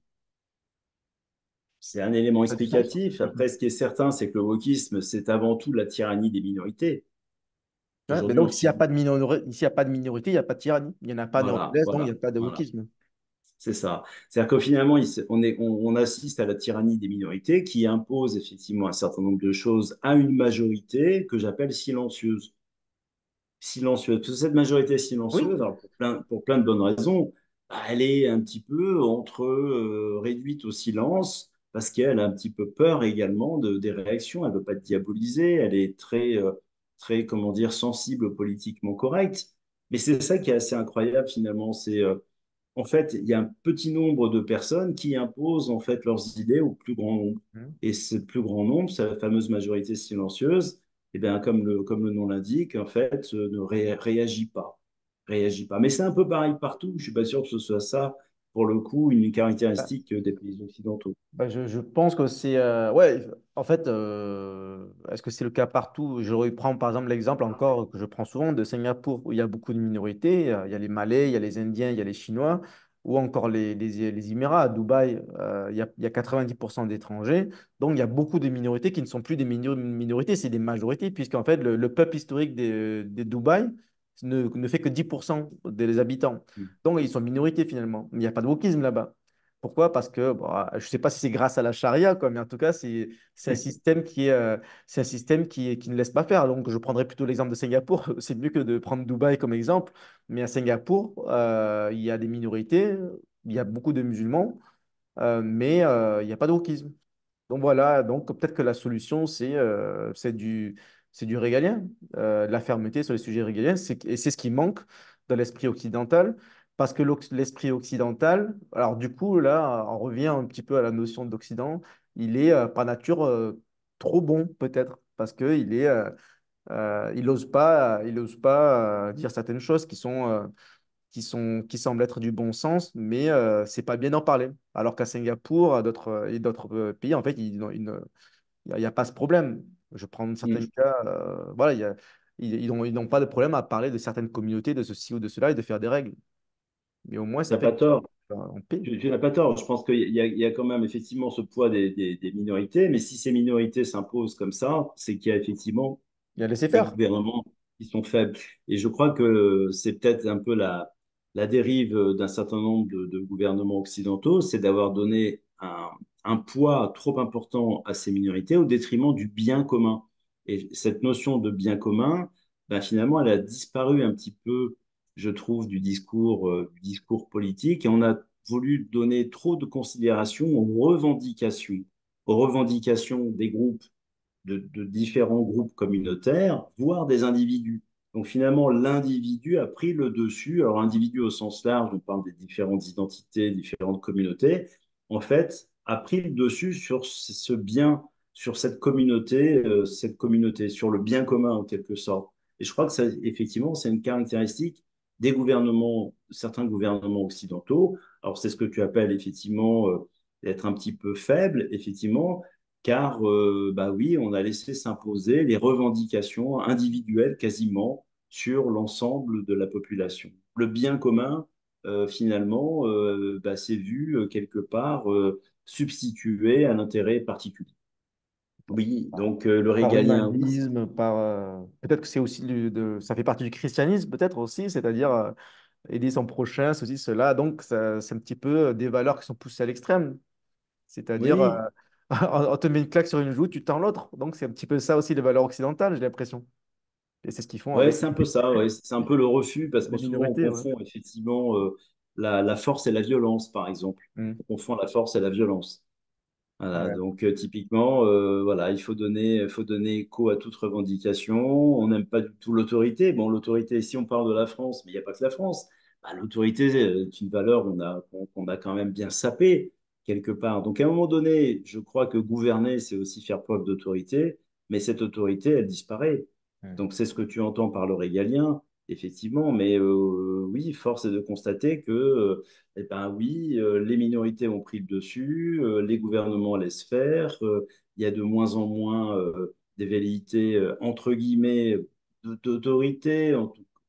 C'est un élément
Ça a du sens?
explicatif. Après, ce qui est certain, c'est que le wokisme, c'est avant tout la tyrannie des minorités.
Ouais, mais
Aujourd'hui, on
donc, s'il n'y a pas
subit.
de minorité, s'il y a pas de minorité, il n'y a pas de tyrannie. Il n'y en a pas en Europe de
Voilà,
l'Est, donc il n'y a
voilà,
pas de
voilà.
wokisme.
C'est ça. C'est-à-dire que finalement, on assiste à la tyrannie des minorités qui impose effectivement un certain nombre de choses à une majorité que j'appelle silencieuse. Silencieuse. Parce que cette majorité
Oui.
silencieuse, alors pour plein de bonnes raisons, bah, elle est un petit peu réduite au silence parce qu'elle a un petit peu peur également des réactions. Elle ne veut pas être diabolisée. Elle est très, comment dire, sensible, politiquement correcte. Mais c'est ça qui est assez incroyable finalement. En fait, il y a un petit nombre de personnes qui imposent en fait leurs idées au plus grand nombre.
Mhm.
Et ce plus grand nombre, c'est la fameuse majorité silencieuse, et bien, comme le nom l'indique, en fait, ne réagit pas. Réagit pas. Mais c'est un peu pareil partout. Je ne suis pas sûr que ce soit ça, pour le coup, une caractéristique des pays occidentaux.
Bah, je pense que c'est. Ouais, en fait, est-ce que c'est le cas partout? Je reprends par exemple l'exemple encore que je prends souvent de Singapour, où il y a beaucoup de minorités. Il y a les Malais, il y a les Indiens, il y a les Chinois, ou encore les Émirats. À Dubaï, il y a 90% d'étrangers. Donc, il y a beaucoup de minorités qui ne sont plus des minorités, c'est des majorités, puisqu'en fait, le peuple historique des Dubaï ne fait que 10% des habitants. Donc, ils sont minorités finalement. Il n'y a pas de wokisme là-bas. Pourquoi? Parce que, bon, je ne sais pas si c'est grâce à la charia, quoi, mais en tout cas, c'est un système qui ne laisse pas faire. Donc, je prendrais plutôt l'exemple de Singapour. C'est mieux que de prendre Dubaï comme exemple. Mais à Singapour, il y a des minorités, il y a beaucoup de musulmans, mais il n'y a pas de wokisme. Donc voilà, donc peut-être que la solution, c'est du régalien, de la fermeté sur les sujets régaliens, et c'est ce qui manque dans l'esprit occidental, parce que l'esprit occidental, alors du coup, là, on revient un petit peu à la notion d'Occident, il est par nature trop bon, peut-être, parce qu'il ose pas dire certaines choses qui semblent être du bon sens, mais c'est pas bien d'en parler. Alors qu'à Singapour et d'autres pays, en fait, il n'y a pas ce problème. Je prends certains cas, voilà, ils n'ont pas de problème à parler de certaines communautés, de ceci ou de cela, et de faire des règles. Mais au moins,
Tu
ça
n'as
fait
pas tort.
en paix.
Tu n'as pas tort. Je pense qu'il y a quand même effectivement ce poids des minorités, mais si ces minorités s'imposent comme ça, c'est qu'il y a effectivement
Il a laissé
des
faire.
gouvernements qui sont faibles. Et je crois que c'est peut-être un peu la dérive d'un certain nombre de gouvernements occidentaux, c'est d'avoir donné un poids trop important à ces minorités au détriment du bien commun. Et cette notion de bien commun, ben finalement, elle a disparu un petit peu, je trouve, du discours politique. Et on a voulu donner trop de considération aux revendications des groupes de différents groupes communautaires, voire des individus. Donc finalement, l'individu a pris le dessus. Alors individu au sens large, on parle des différentes identités, différentes communautés, en fait, a pris le dessus sur ce bien, sur cette communauté, sur le bien commun en quelque sorte. Et je crois que ça, effectivement, c'est une caractéristique des gouvernements, certains gouvernements occidentaux. Alors c'est ce que tu appelles effectivement d'être un petit peu faible, effectivement, car bah oui, on a laissé s'imposer les revendications individuelles quasiment sur l'ensemble de la population. Le bien commun, finalement, bah, s'est vu quelque part substitué à l'intérêt particulier. Oui, donc le
Par
régalien, oui,
humanisme, peut-être que c'est aussi ça fait partie du christianisme, peut-être aussi, c'est-à-dire aider son prochain, ceci, cela. Donc, c'est un petit peu des valeurs qui sont poussées à l'extrême. C'est-à-dire,
Oui,
on te met une claque sur une joue, tu tends l'autre. Donc, c'est un petit peu ça aussi les valeurs occidentales, j'ai l'impression. Et c'est ce qu'ils font
ouais,
avec
c'est un peu ça, ouais. C'est un peu le refus, parce que
les
souvent on
minorités. Ouais.
confond effectivement la force et la violence, par exemple.
Mm.
On confond la force et la violence. Voilà,
Ouais.
donc typiquement, voilà, faut donner écho à toute revendication. On n'aime pas du tout l'autorité. Bon, l'autorité, si on parle de la France, mais il n'y a pas que la France, bah, l'autorité est une valeur qu'on a quand même bien sapée quelque part. Donc à un moment donné, je crois que gouverner, c'est aussi faire preuve d'autorité, mais cette autorité, elle disparaît.
Mm.
Donc c'est ce que tu entends par le régalien, effectivement, mais oui, force est de constater que eh ben oui, les minorités ont pris le dessus, les gouvernements laissent faire, il y a de moins en moins des velléités, entre guillemets, d'autorité,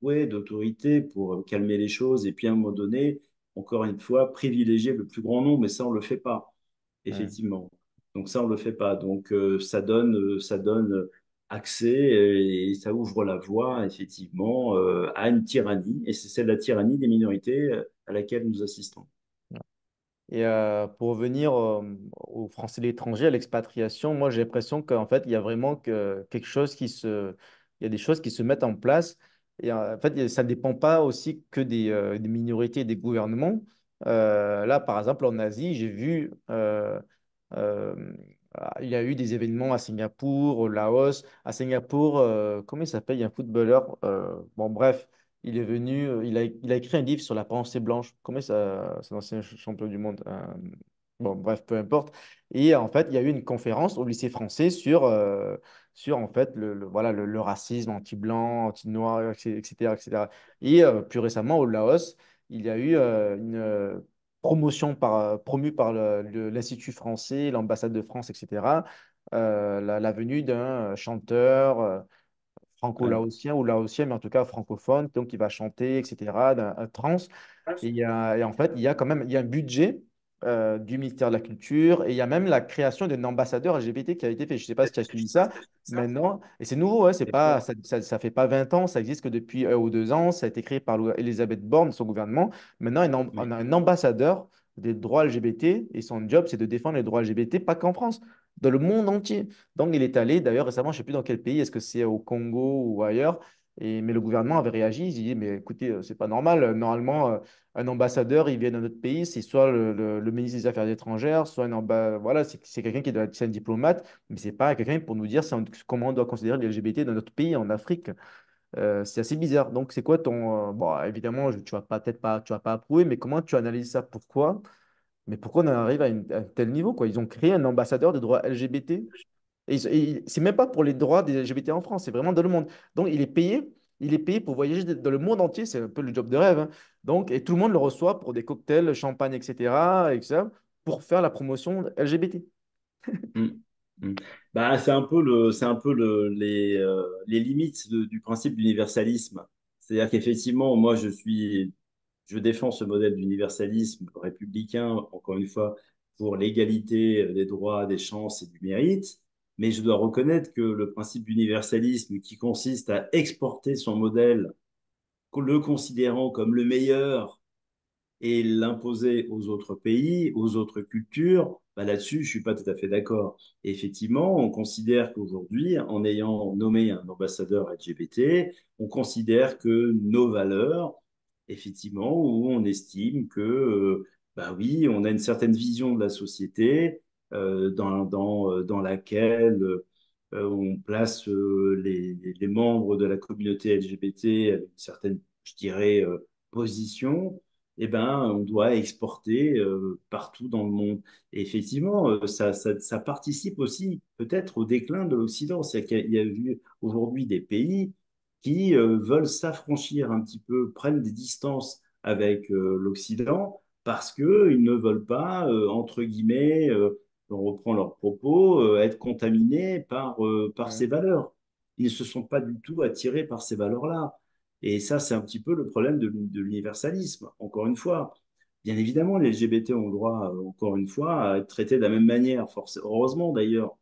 ouais, d'autorité pour calmer les choses, et puis à un moment donné, encore une fois, privilégier le plus grand nombre, mais ça, on ne le fait pas,
Mm.
effectivement. Donc ça, on ne le fait pas. Donc ça donne accès et ça ouvre la voie, effectivement, à une tyrannie, et c'est celle de la tyrannie des minorités à laquelle nous assistons.
Et pour revenir aux Français de l'étranger, à l'expatriation, moi j'ai l'impression qu'en fait, il y a vraiment quelque chose il y a des choses qui se mettent en place. Et en fait, ça ne dépend pas aussi que des minorités et des gouvernements. Là, par exemple, en Asie, j'ai vu, euh, il y a eu des événements à Singapour, au Laos. À Singapour, comment il s'appelle? Il y a un footballeur. Bon, bref. Il est venu, il a écrit un livre sur la pensée blanche. Comment ça, c'est l'ancien champion du monde. Bon, bref, peu importe. Et en fait, il y a eu une conférence au lycée français sur en fait, voilà, le racisme anti-blanc, anti-noir, etc., etc. Et plus récemment, au Laos, il y a eu une promotion promue par l'Institut français, l'ambassade de France, etc. La venue d'un chanteur.
Ouais,
Franco-laotien ou laotien, mais en tout cas francophone, donc il va chanter, etc., un trans. Et en fait, il y a quand même il y a un budget du ministère de la Culture et il y a même la création d'un ambassadeur LGBT qui a été fait. Je ne sais pas si tu as suivi ça maintenant. Et c'est nouveau, hein, c'est pas,
d'accord.
ça fait pas 20 ans, ça existe que depuis 1 ou 2 ans. Ça a été créé par Elisabeth Borne, son gouvernement. Maintenant, on
Oui.
a un ambassadeur des droits LGBT et son job, c'est de défendre les droits LGBT, pas qu'en France, dans le monde entier. Donc, il est allé, d'ailleurs, récemment, je ne sais plus dans quel pays, est-ce que c'est au Congo ou ailleurs, mais le gouvernement avait réagi, il dit, mais écoutez, c'est pas normal, normalement, un ambassadeur, il vient d'un autre pays, c'est soit le ministre des Affaires étrangères, soit voilà, c'est quelqu'un qui doit, c'est un diplomate, mais c'est pas quelqu'un pour nous dire comment on doit considérer les LGBT dans notre pays, en Afrique. C'est assez bizarre. Donc, c'est quoi ton... bon, évidemment, tu vas pas, peut-être pas, tu vas pas approuver, mais comment tu analyses ça? Pourquoi? Mais pourquoi on en arrive à un tel niveau, quoi? Ils ont créé un ambassadeur des droits LGBT. Et c'est même pas pour les droits des LGBT en France, c'est vraiment dans le monde. Donc, il est payé pour voyager dans le monde entier, c'est un peu le job de rêve, hein. Donc, et tout le monde le reçoit pour des cocktails, champagne, etc., pour faire la promotion LGBT.
Mm. Mm. Bah, c'est un peu les limites du principe d'universalisme. C'est-à-dire qu'effectivement, je défends ce modèle d'universalisme républicain, encore une fois, pour l'égalité des droits, des chances et du mérite. Mais je dois reconnaître que le principe d'universalisme qui consiste à exporter son modèle, le considérant comme le meilleur et l'imposer aux autres pays, aux autres cultures, bah là-dessus, je suis pas tout à fait d'accord. Et effectivement, on considère qu'aujourd'hui, en ayant nommé un ambassadeur LGBT, on considère que nos valeurs, effectivement, où on estime que, bah oui, on a une certaine vision de la société dans laquelle on place les membres de la communauté LGBT avec une certaine, je dirais, position, eh ben, on doit exporter partout dans le monde. Et effectivement, ça participe aussi peut-être au déclin de l'Occident. C'est qu'il y a eu aujourd'hui des pays qui veulent s'affranchir un petit peu, prennent des distances avec l'Occident parce qu'ils ne veulent pas, entre guillemets, on reprend leurs propos, être contaminés par ces
Mm.
valeurs. Ils ne se sont pas du tout attirés par ces valeurs-là. Et ça, c'est un petit peu le problème de l'universalisme. Encore une fois, bien évidemment, les LGBT ont le droit, encore une fois, à être traités de la même manière, heureusement d'ailleurs.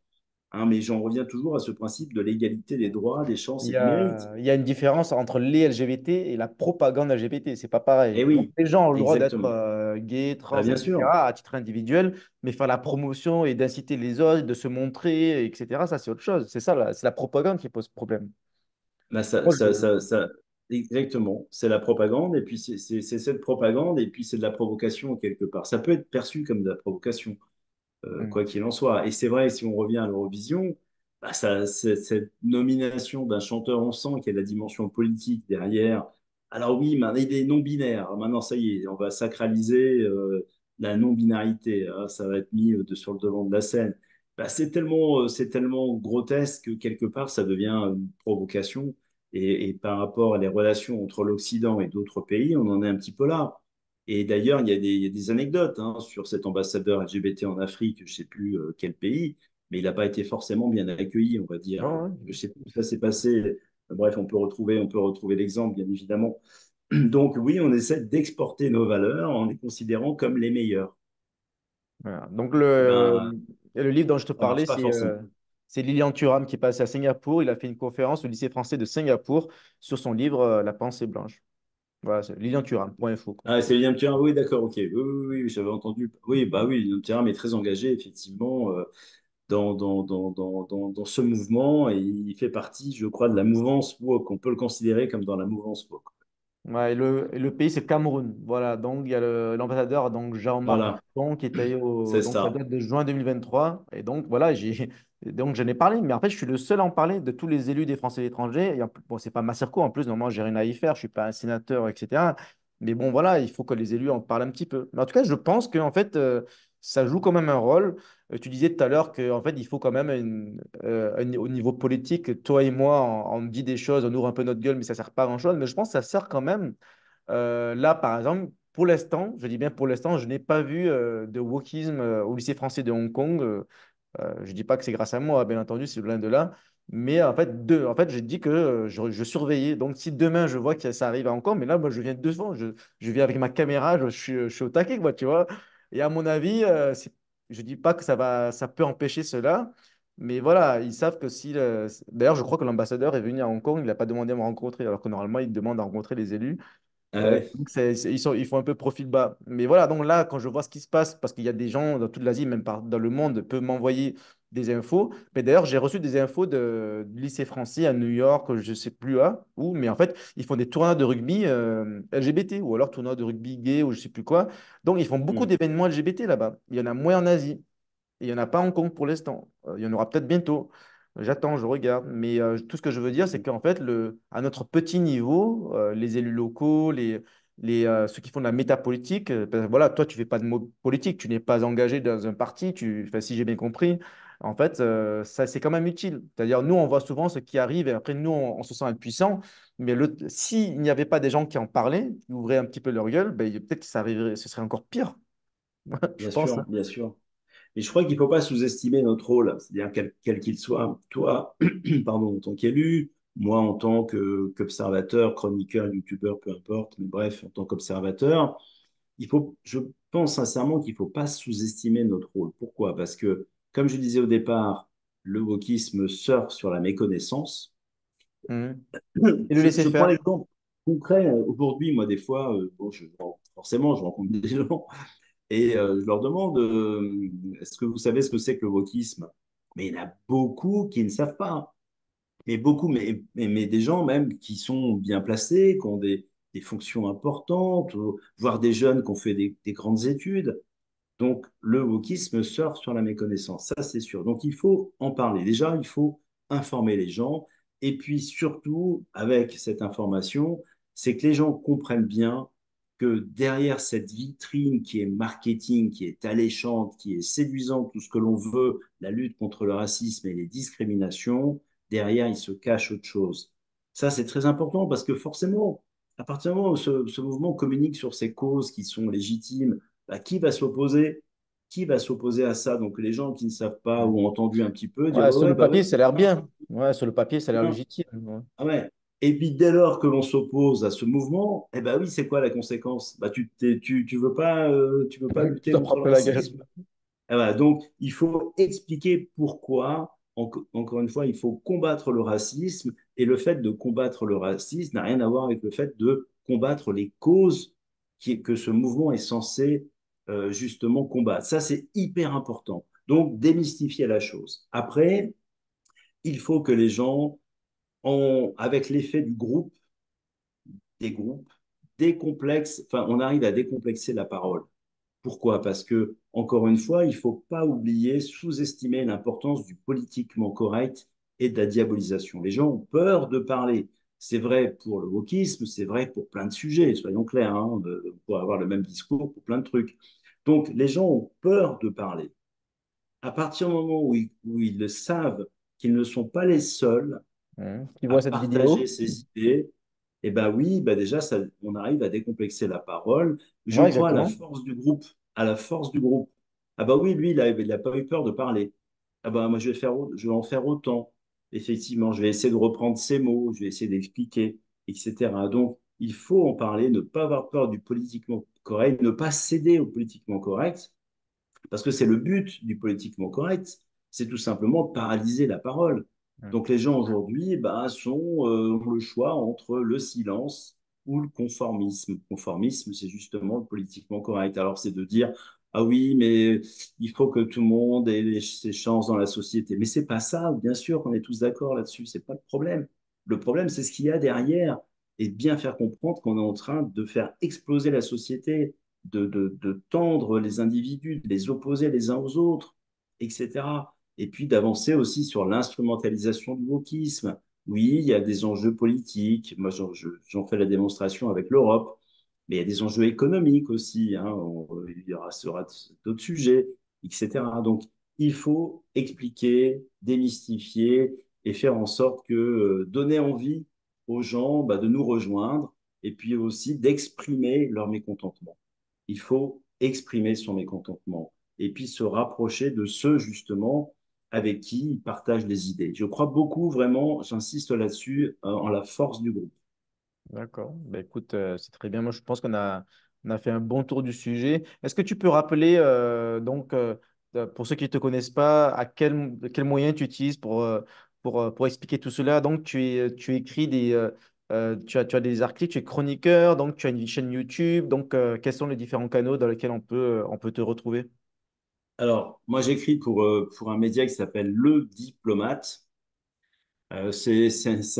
hein, mais j'en reviens toujours à ce principe de l'égalité des droits, des chances et du mérite.
Il y a une différence entre les LGBT et la propagande LGBT. C'est pas pareil.
Eh
Donc,
oui,
les gens ont le droit d'être
exactement.
gays,
Bah,
trans,
bien sûr.
etc., à titre individuel, mais faire la promotion et d'inciter les autres, de se montrer, etc., ça, c'est autre chose. C'est ça, c'est la propagande qui pose problème.
Bah,
Moi,
exactement. C'est la propagande, et puis c'est cette propagande, et puis c'est de la provocation quelque part. Ça peut être perçu comme de la provocation.
Hmm.
Quoi qu'il en soit. Et c'est vrai, si on revient à l'Eurovision, bah cette nomination d'un chanteur, on sent qu'il y a la dimension politique derrière. Alors oui, mais il est non-binaire. Maintenant, ça y est, on va sacraliser la non-binarité, hein. Ça va être mis sur le devant de la scène. Bah, c'est tellement grotesque que quelque part, ça devient une provocation. Et par rapport à les relations entre l'Occident et d'autres pays, on en est un petit peu là. Et d'ailleurs, il y a des anecdotes, hein, sur cet ambassadeur LGBT en Afrique, je ne sais plus quel pays, mais il n'a pas été forcément bien accueilli, on va dire.
Ouais,
Je
ouais.
sais plus où ça s'est passé. Bref, on peut retrouver l'exemple, bien évidemment. Donc oui, on essaie d'exporter nos valeurs en les considérant comme les meilleures.
Voilà. Donc,
Eh ben,
le livre dont je te
ça
parlais,
marche pas forcément.
c'est Lilian Thuram qui est passé à Singapour. Il a fait une conférence au lycée français de Singapour sur son livre La pensée blanche. Voilà, c'est Lilian Thuram, point info, quoi.
Ah, c'est William Thuram, oui, d'accord, ok. Oui, oui, oui, j'avais entendu. Oui, bah oui, William Thuram est très engagé, effectivement, dans ce mouvement, et il fait partie, je crois, de la mouvance woke. On peut le considérer comme dans la mouvance woke.
Ouais, et le pays, c'est Cameroun. Voilà, donc il y a l'ambassadeur donc Jean-Marc
Voilà,
Dupont qui est allé
c'est
donc ça
ça.
date de juin 2023. Et donc voilà, donc j'en ai parlé, mais en fait, je suis le seul à en parler de tous les élus des Français à l'étranger. Bon, c'est pas ma circo en plus, normalement, j'ai rien à y faire, je suis pas un sénateur, etc. Mais bon, voilà, il faut que les élus en parlent un petit peu. Mais en tout cas, je pense que en fait, ça joue quand même un rôle. Tu disais tout à l'heure qu'en fait, il faut quand même, au niveau politique, toi et moi, on dit des choses, on ouvre un peu notre gueule, mais ça sert pas à grand-chose. Mais je pense que ça sert quand même. Là, par exemple, pour l'instant, je dis bien pour l'instant, je n'ai pas vu de wokisme au lycée français de Hong Kong. Je dis pas que c'est grâce à moi, bien entendu, c'est loin de là. Mais en fait, je dis que je surveillais. Donc, si demain je vois que ça arrive à Hong Kong, mais là, moi, je viens devant, je viens avec ma caméra, je suis au taquet, quoi, tu vois. Et à mon avis, je dis pas que ça peut empêcher cela. Mais voilà, ils savent que si. D'ailleurs, je crois que l'ambassadeur est venu à Hong Kong, il n'a pas demandé à me rencontrer, alors que normalement, il demande à rencontrer les élus.
Ah ouais,
Donc ils font un peu profil bas. Mais voilà, donc là, quand je vois ce qui se passe, parce qu'il y a des gens dans toute l'Asie, même dans le monde, peuvent m'envoyer des infos. Mais d'ailleurs, j'ai reçu des infos du lycée français à New York, je ne sais plus où, mais en fait, ils font des tournois de rugby LGBT ou alors tournois de rugby gay ou je ne sais plus quoi. Donc, ils font beaucoup
hmm,
d'événements LGBT là-bas. Il y en a moins en Asie. Et il n'y en a pas en Hong Kong pour l'instant. Il y en aura peut-être bientôt. J'attends, je regarde. Mais tout ce que je veux dire, c'est qu'en fait, à notre petit niveau, les élus locaux, ceux qui font de la métapolitique, ben voilà, toi, tu fais pas de mots politiques, tu n'es pas engagé dans un parti, enfin, si j'ai bien compris. En fait, ça, c'est quand même utile. C'est-à-dire, nous, on voit souvent ce qui arrive et après, nous, on se sent impuissant. Mais s'il n'y avait pas des gens qui en parlaient, qui ouvraient un petit peu leur gueule, ben, peut-être que ça arriverait, ce serait encore pire, je
bien
pense,
sûr,
hein.
bien sûr. Et je crois qu'il ne faut pas sous-estimer notre rôle, c'est-à-dire quel qu'il soit. Toi, pardon, en tant qu'élu, moi en tant qu'observateur, chroniqueur, youtubeur, peu importe, mais bref, en tant qu'observateur, je pense sincèrement qu'il ne faut pas sous-estimer notre rôle. Pourquoi? Parce que, comme je disais au départ, le wokisme surfe sur la méconnaissance.
Mhm. Et le laisser
Je prends
faire.
l'exemple concret. Aujourd'hui, moi, des fois, bon, forcément, je rencontre des gens et je leur demande, est-ce que vous savez ce que c'est que le wokisme? Mais il y en a beaucoup qui ne savent pas. Mais beaucoup, mais des gens même qui sont bien placés, qui ont des fonctions importantes, voire des jeunes qui ont fait des grandes études. Donc, le wokisme surfe sur la méconnaissance, ça c'est sûr. Donc, il faut en parler. Déjà, il faut informer les gens. Et puis, surtout, avec cette information, c'est que les gens comprennent bien que derrière cette vitrine qui est marketing, qui est alléchante, qui est séduisante, tout ce que l'on veut, la lutte contre le racisme et les discriminations, derrière, il se cache autre chose. Ça, c'est très important parce que forcément, à partir du moment où ce mouvement communique sur ces causes qui sont légitimes, bah, qui va s'opposer à ça? Donc les gens qui ne savent pas ou ont entendu un petit peu dire
Ouais,
ouais,
sur
ouais,
le
bah
papier,
oui,
ça a
c'est
l'air
bien,
bien. Ouais, sur le papier, ça a
c'est
l'air
bien.
légitime. Ouais.
Ah ouais. Et puis dès lors que l'on s'oppose à ce mouvement, eh ben oui, c'est quoi la conséquence? Bah tu veux pas
Tu
lutter
t'en
contre
prends
le
plein la gueule.
racisme. Ah voilà, donc il faut expliquer pourquoi. encore une fois, il faut combattre le racisme et le fait de combattre le racisme n'a rien à voir avec le fait de combattre les causes que ce mouvement est censé justement combattre. Ça, c'est hyper important. Donc, démystifier la chose. Après, il faut que les gens, avec l'effet du groupe, des groupes, décomplexent, enfin, on arrive à décomplexer la parole. Pourquoi? Parce que, encore une fois, il ne faut pas oublier, sous-estimer l'importance du politiquement correct et de la diabolisation. Les gens ont peur de parler. C'est vrai pour le wokisme, c'est vrai pour plein de sujets, soyons clairs, hein, pour avoir le même discours pour plein de trucs. Donc, les gens ont peur de parler. À partir du moment où ils le savent qu'ils ne sont pas les seuls
Tu
à
vois cette
partager
vidéo?
ses idées, et ben oui, ben déjà, ça, on arrive à décomplexer la parole. Je
Ouais,
crois à la
exactement.
force du groupe, à la force du groupe. Ah bah oui, lui, il a pas eu peur de parler. Ah bah moi, je vais en faire autant. Effectivement, je vais essayer de reprendre ses mots, je vais essayer d'expliquer, etc. Donc, il faut en parler, ne pas avoir peur du politiquement correct, ne pas céder au politiquement correct, parce que c'est le but du politiquement correct, c'est tout simplement de paralyser la parole.
Mm.
Donc les gens aujourd'hui bah, ont le choix entre le silence ou le conformisme. Le conformisme, c'est justement le politiquement correct. Alors c'est de dire, ah oui, mais il faut que tout le monde ait ses chances dans la société. Mais c'est pas ça, bien sûr qu'on est tous d'accord là-dessus, c'est pas le problème. Le problème, c'est ce qu'il y a derrière et bien faire comprendre qu'on est en train de faire exploser la société, de tendre les individus, de les opposer les uns aux autres, etc. Et puis d'avancer aussi sur l'instrumentalisation du wokisme. Oui, il y a des enjeux politiques. Moi, j'en fais la démonstration avec l'Europe, mais il y a des enjeux économiques aussi. Hein. Il y sera d'autres sujets, etc. Donc, il faut expliquer, démystifier et faire en sorte que donner envie aux gens bah, de nous rejoindre et puis aussi d'exprimer leur mécontentement. Il faut exprimer son mécontentement et puis se rapprocher de ceux justement avec qui il partage des idées. Je crois beaucoup vraiment, j'insiste là-dessus, en la force du groupe.
D'accord. Ben, écoute, c'est très bien. Moi, je pense on a fait un bon tour du sujet. Est-ce que tu peux rappeler, pour ceux qui ne te connaissent pas, quel moyen tu utilises pour expliquer tout cela? Donc, tu écris tu as des articles, tu es chroniqueur, donc tu as une chaîne YouTube. Donc, quels sont les différents canaux dans lesquels on peut te retrouver?
Alors, moi, j'écris pour un média qui s'appelle Le Diplomate. C'est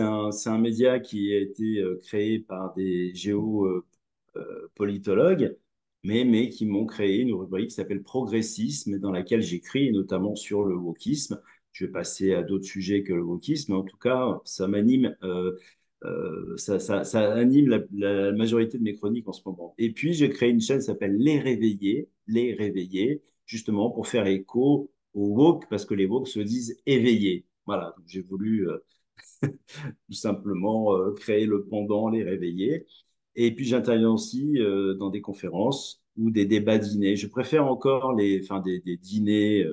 un média qui a été créé par des géopolitologues, mais qui m'ont créé une rubrique qui s'appelle Progressisme, dans laquelle j'écris notamment sur le wokisme. Je vais passer à d'autres sujets que le wokisme, mais en tout cas, ça anime la majorité de mes chroniques en ce moment. Et puis, j'ai créé une chaîne qui s'appelle Les Réveillés, justement pour faire écho aux woke, parce que les woke se disent éveillés. Voilà, donc j'ai voulu tout simplement créer le pendant, les réveiller. Et puis j'interviens aussi dans des conférences ou des débats dîners. Je préfère encore enfin, des dîners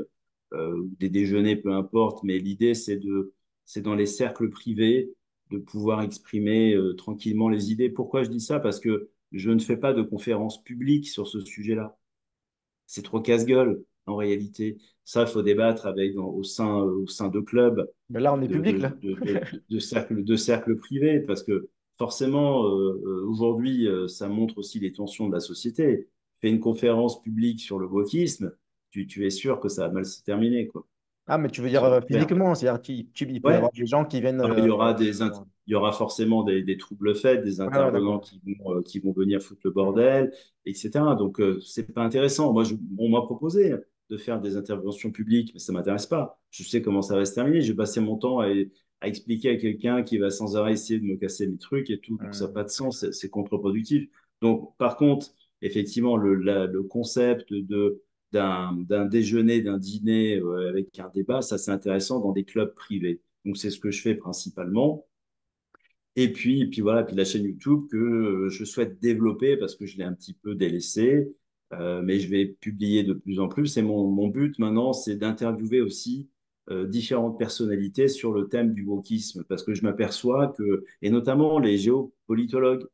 ou des déjeuners, peu importe, mais l'idée c'est dans les cercles privés de pouvoir exprimer tranquillement les idées. Pourquoi je dis ça? Parce que je ne fais pas de conférences publiques sur ce sujet-là. C'est trop casse-gueule en réalité. Ça, il faut débattre au sein de clubs,
Ben là, on est public, là.
de cercles privés, parce que forcément, aujourd'hui, ça montre aussi les tensions de la société. Fais une conférence publique sur le wokisme, tu es sûr que ça va mal se terminer, quoi.
Ah, mais tu veux dire
Soyons clairs.
physiquement, c'est-à-dire il peut y
Ouais,
avoir des gens qui viennent.
il y aura il y aura forcément des troubles faits, des
Ouais, ouais,
intervenants
d'accord.
qui vont venir foutre le
Mhm.
bordel, etc. Donc, c'est pas intéressant. Moi, on m'a proposé de faire des interventions publiques, mais ça m'intéresse pas. Je sais comment ça va se terminer. J'ai passé mon temps à expliquer à quelqu'un qui va sans arrêt essayer de me casser mes trucs et tout. Donc, ça n'a pas
Mhm.
de sens. C'est contre-productif. Donc, par contre, effectivement, le concept d'un déjeuner, d'un dîner avec un débat, ça, c'est intéressant dans des clubs privés. Donc, c'est ce que je fais principalement. Et puis voilà, puis la chaîne YouTube que je souhaite développer parce que je l'ai un petit peu délaissée, mais je vais publier de plus en plus. Et mon but maintenant, c'est d'interviewer aussi différentes personnalités sur le thème du wokisme, parce que je m'aperçois que, et notamment les géopolitologues,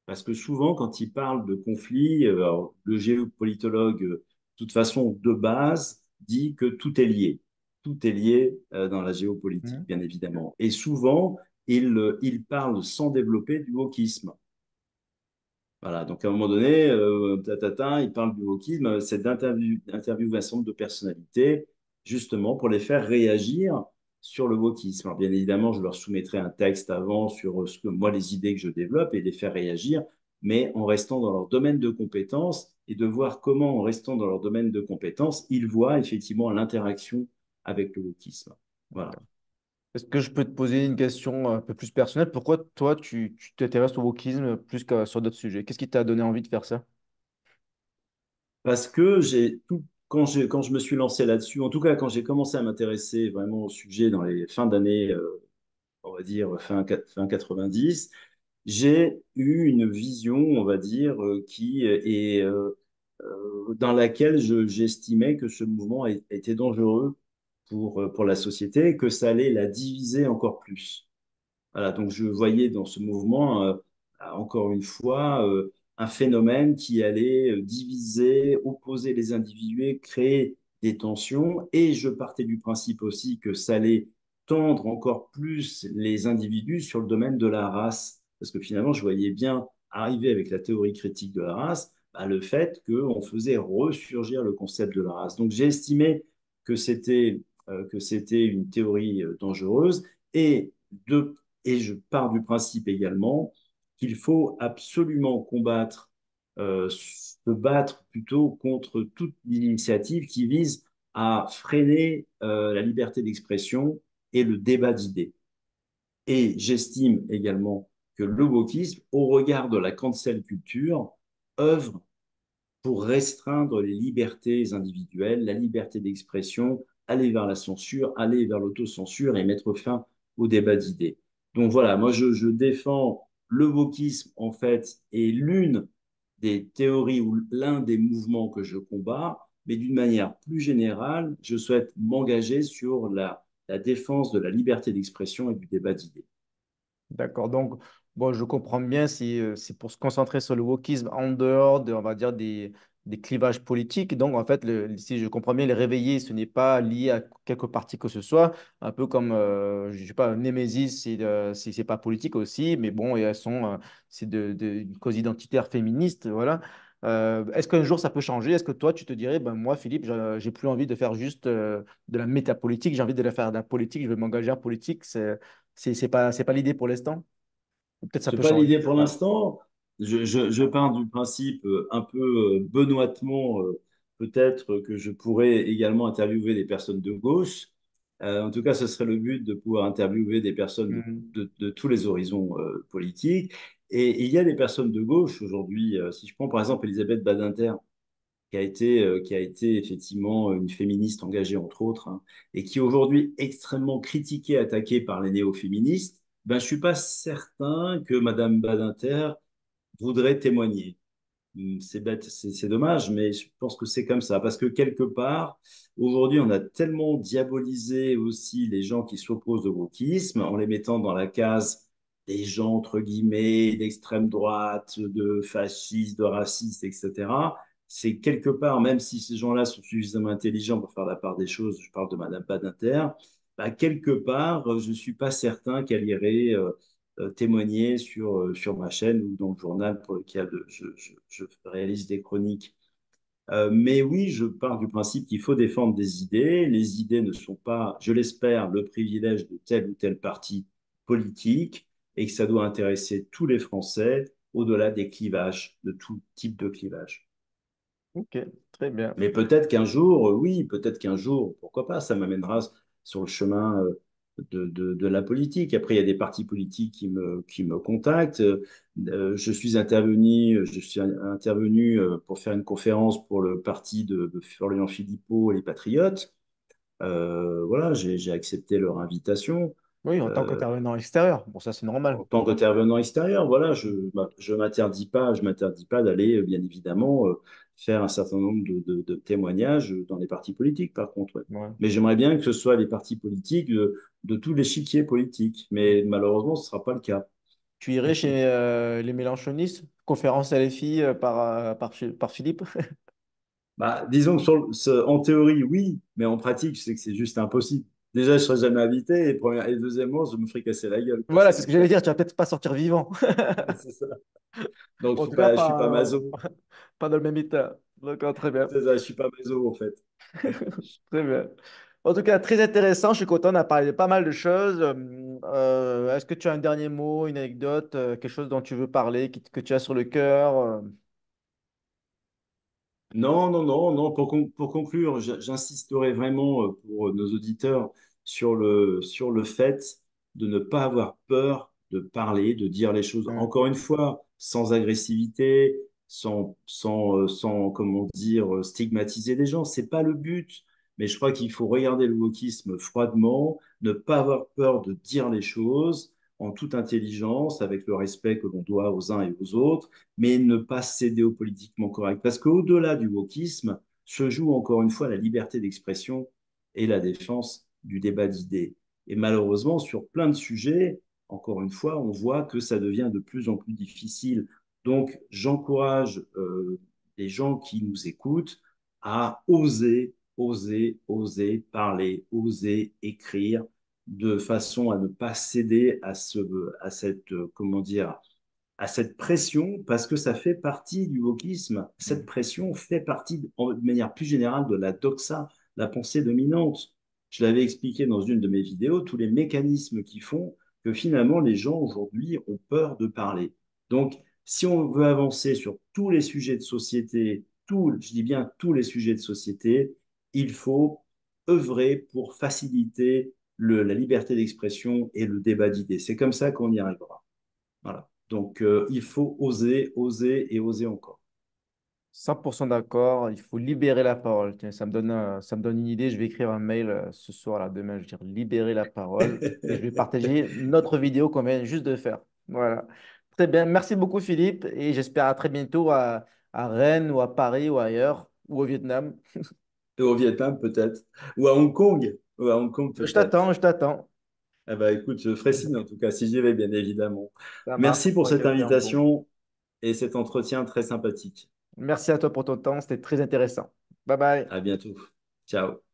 parce que souvent, quand ils parlent de conflits, alors, le géopolitologue, de toute façon, de base, dit que tout est lié. tout est lié dans la géopolitique,
Mhm.
bien évidemment. Et souvent, il parle sans développer du wokisme. Voilà, donc à un moment donné, il parle du wokisme, c'est d'interviewer un certain nombre de personnalités, justement pour les faire réagir sur le wokisme. Alors bien évidemment, je leur soumettrai un texte avant sur ce que moi, les idées que je développe et les faire réagir, mais en restant dans leur domaine de compétences et de voir comment, en restant dans leur domaine de compétences, ils voient effectivement l'interaction avec le wokisme. Voilà.
Est-ce que je peux te poser une question un peu plus personnelle? Pourquoi toi, tu t'intéresses au wokisme plus que sur d'autres sujets? Qu'est-ce qui t'a donné envie de faire ça?
Parce que quand je me suis lancé là-dessus, en tout cas quand j'ai commencé à m'intéresser vraiment au sujet dans les fins d'année, on va dire fin 90, j'ai eu une vision, on va dire, dans laquelle j'estimais que ce mouvement était dangereux pour la société et que ça allait la diviser encore plus. Voilà, donc je voyais dans ce mouvement, encore une fois, un phénomène qui allait diviser, opposer les individus, créer des tensions. Et je partais du principe aussi que ça allait tendre encore plus les individus sur le domaine de la race. Parce que finalement, je voyais bien arriver avec la théorie critique de la race, bah, le fait qu'on faisait ressurgir le concept de la race. Donc j'ai estimé que c'était une théorie dangereuse. Et de et je pars du principe également qu'il faut absolument se battre plutôt contre toute initiative qui vise à freiner la liberté d'expression et le débat d'idées. Et j'estime également que le wokisme, au regard de la cancel culture, œuvre pour restreindre les libertés individuelles, la liberté d'expression, aller vers la censure, aller vers l'autocensure et mettre fin au débat d'idées. Donc voilà, moi je défends le wokisme en fait est l'une des théories ou l'un des mouvements que je combats, mais d'une manière plus générale, je souhaite m'engager sur la défense de la liberté d'expression et du débat d'idées.
D'accord. Donc, bon, je comprends bien, c'est pour se concentrer sur le wokisme en dehors on va dire, des clivages politiques. Donc, en fait, si je comprends bien, les réveillés, ce n'est pas lié à quelque parti que ce soit. Un peu comme, je sais pas, Némésis, c'est pas politique aussi, mais bon, et elles sont, c'est une cause identitaire féministe, voilà. Est-ce qu'un jour ça peut changer? Est-ce que toi, tu te dirais, ben moi, Philippe, j'ai plus envie de faire juste de la métapolitique, j'ai envie de la faire de la politique, je vais m'engager en politique. C'est pas l'idée pour l'instant. Ou peut-être ça
C'est
peut
pas
changer,
l'idée
je sais
pour
pas.
l'instant. Je pars du principe un peu benoîtement, peut-être que je pourrais également interviewer des personnes de gauche. En tout cas, ce serait le but de pouvoir interviewer des personnes
Mhm.
de tous les horizons politiques. Et il y a des personnes de gauche aujourd'hui. Si je prends par exemple Elisabeth Badinter, qui a été effectivement une féministe engagée, entre autres, hein, et qui est aujourd'hui extrêmement critiquée, attaquée par les néo-féministes, ben, je ne suis pas certain que Madame Badinter voudrait témoigner. C'est bête, c'est dommage, mais je pense que c'est comme ça. Parce que quelque part, aujourd'hui, on a tellement diabolisé aussi les gens qui s'opposent au wokisme en les mettant dans la case des gens, entre guillemets, d'extrême droite, de fascistes, de racistes, etc. C'est quelque part, même si ces gens-là sont suffisamment intelligents pour faire la part des choses, je parle de Madame Badinter, bah, quelque part, je ne suis pas certain qu'elle irait témoigner sur ma chaîne ou dans le journal pour lequel je réalise des chroniques. Mais oui, je pars du principe qu'il faut défendre des idées. Les idées ne sont pas, je l'espère, le privilège de tel ou tel parti politique et que ça doit intéresser tous les Français au-delà des clivages, de tout type de clivage.
Ok, très bien.
Mais peut-être qu'un jour, oui, peut-être qu'un jour, pourquoi pas, ça m'amènera sur le chemin de la politique. Après, il y a des partis politiques qui me contactent. Je suis intervenu pour faire une conférence pour le parti de Florian Philippot et les Patriotes. Voilà, j'ai accepté leur invitation.
Oui, en tant
Euh,
qu'intervenant extérieur. Bon, ça, c'est normal.
en tant qu'intervenant extérieur, voilà, je m'interdis pas d'aller, bien évidemment, faire un certain nombre de témoignages dans les partis politiques, par contre. Ouais.
Ouais.
Mais j'aimerais bien que ce soit les partis politiques de tout l'échiquier politique. Mais malheureusement, ce ne sera pas le cas.
Tu irais chez les Mélenchonistes, conférence à les filles par Philippe?
Bah, disons que en théorie, oui, mais en pratique, je sais que c'est juste impossible. Déjà, je ne serais jamais invité, et deuxièmement, je me ferais casser la gueule, quoi.
Voilà, c'est ce que j'allais dire, tu vas peut-être pas sortir vivant.
C'est ça. Donc,
En tout cas,
je suis pas
pas,
maso.
pas dans le même état. D'accord, très bien.
C'est ça, je suis pas maso, en fait.
Très bien. En tout cas, très intéressant. Je suis content. On a parlé de pas mal de choses. Est-ce que tu as un dernier mot, une anecdote, quelque chose dont tu veux parler, que tu as sur le cœur?
Non, non, non, non. Pour conclure, j'insisterai vraiment pour nos auditeurs sur le fait de ne pas avoir peur de parler, de dire les choses,
Hmm,
encore une fois, sans agressivité, sans comment dire, stigmatiser les gens. C'est pas le but. Mais je crois qu'il faut regarder le wokisme froidement, ne pas avoir peur de dire les choses en toute intelligence, avec le respect que l'on doit aux uns et aux autres, mais ne pas céder au politiquement correct. Parce qu'au-delà du wokisme se joue encore une fois la liberté d'expression et la défense du débat d'idées. Et malheureusement, sur plein de sujets, encore une fois, on voit que ça devient de plus en plus difficile. Donc, j'encourage les gens qui nous écoutent à oser, oser, oser parler, oser écrire de façon à ne pas céder à cette, comment dire, à cette pression parce que ça fait partie du wokisme. Cette
hmm.
pression fait partie, de manière plus générale, de la doxa, la pensée dominante. Je l'avais expliqué dans une de mes vidéos, tous les mécanismes qui font que finalement les gens aujourd'hui ont peur de parler. Donc, si on veut avancer sur tous les sujets de société, je dis bien tous les sujets de société, il faut œuvrer pour faciliter la liberté d'expression et le débat d'idées. C'est comme ça qu'on y arrivera. Voilà. Donc, il faut oser, oser et oser encore.
100% d'accord. Il faut libérer la parole. Tiens, ça me donne une idée. Je vais écrire un mail ce soir, là, demain. Je vais dire libérer la parole et je vais partager notre vidéo qu'on vient juste de faire. Voilà. Très bien. Merci beaucoup, Philippe. Et j'espère à très bientôt à Rennes ou à Paris ou ailleurs ou au Vietnam.
Et au Vietnam, peut-être. Ou à Hong Kong. Ou à Hong Kong,
Je
peut-être.
t'attends, je t'attends.
Eh ben, écoute, je ferai signe, en tout cas, si j'y vais, bien évidemment.
Ça marche, on
Merci pour
pourra
cette
capter un pont.
invitation et cet entretien très sympathique.
Merci à toi pour ton temps. C'était très intéressant. Bye bye.
À bientôt. Ciao.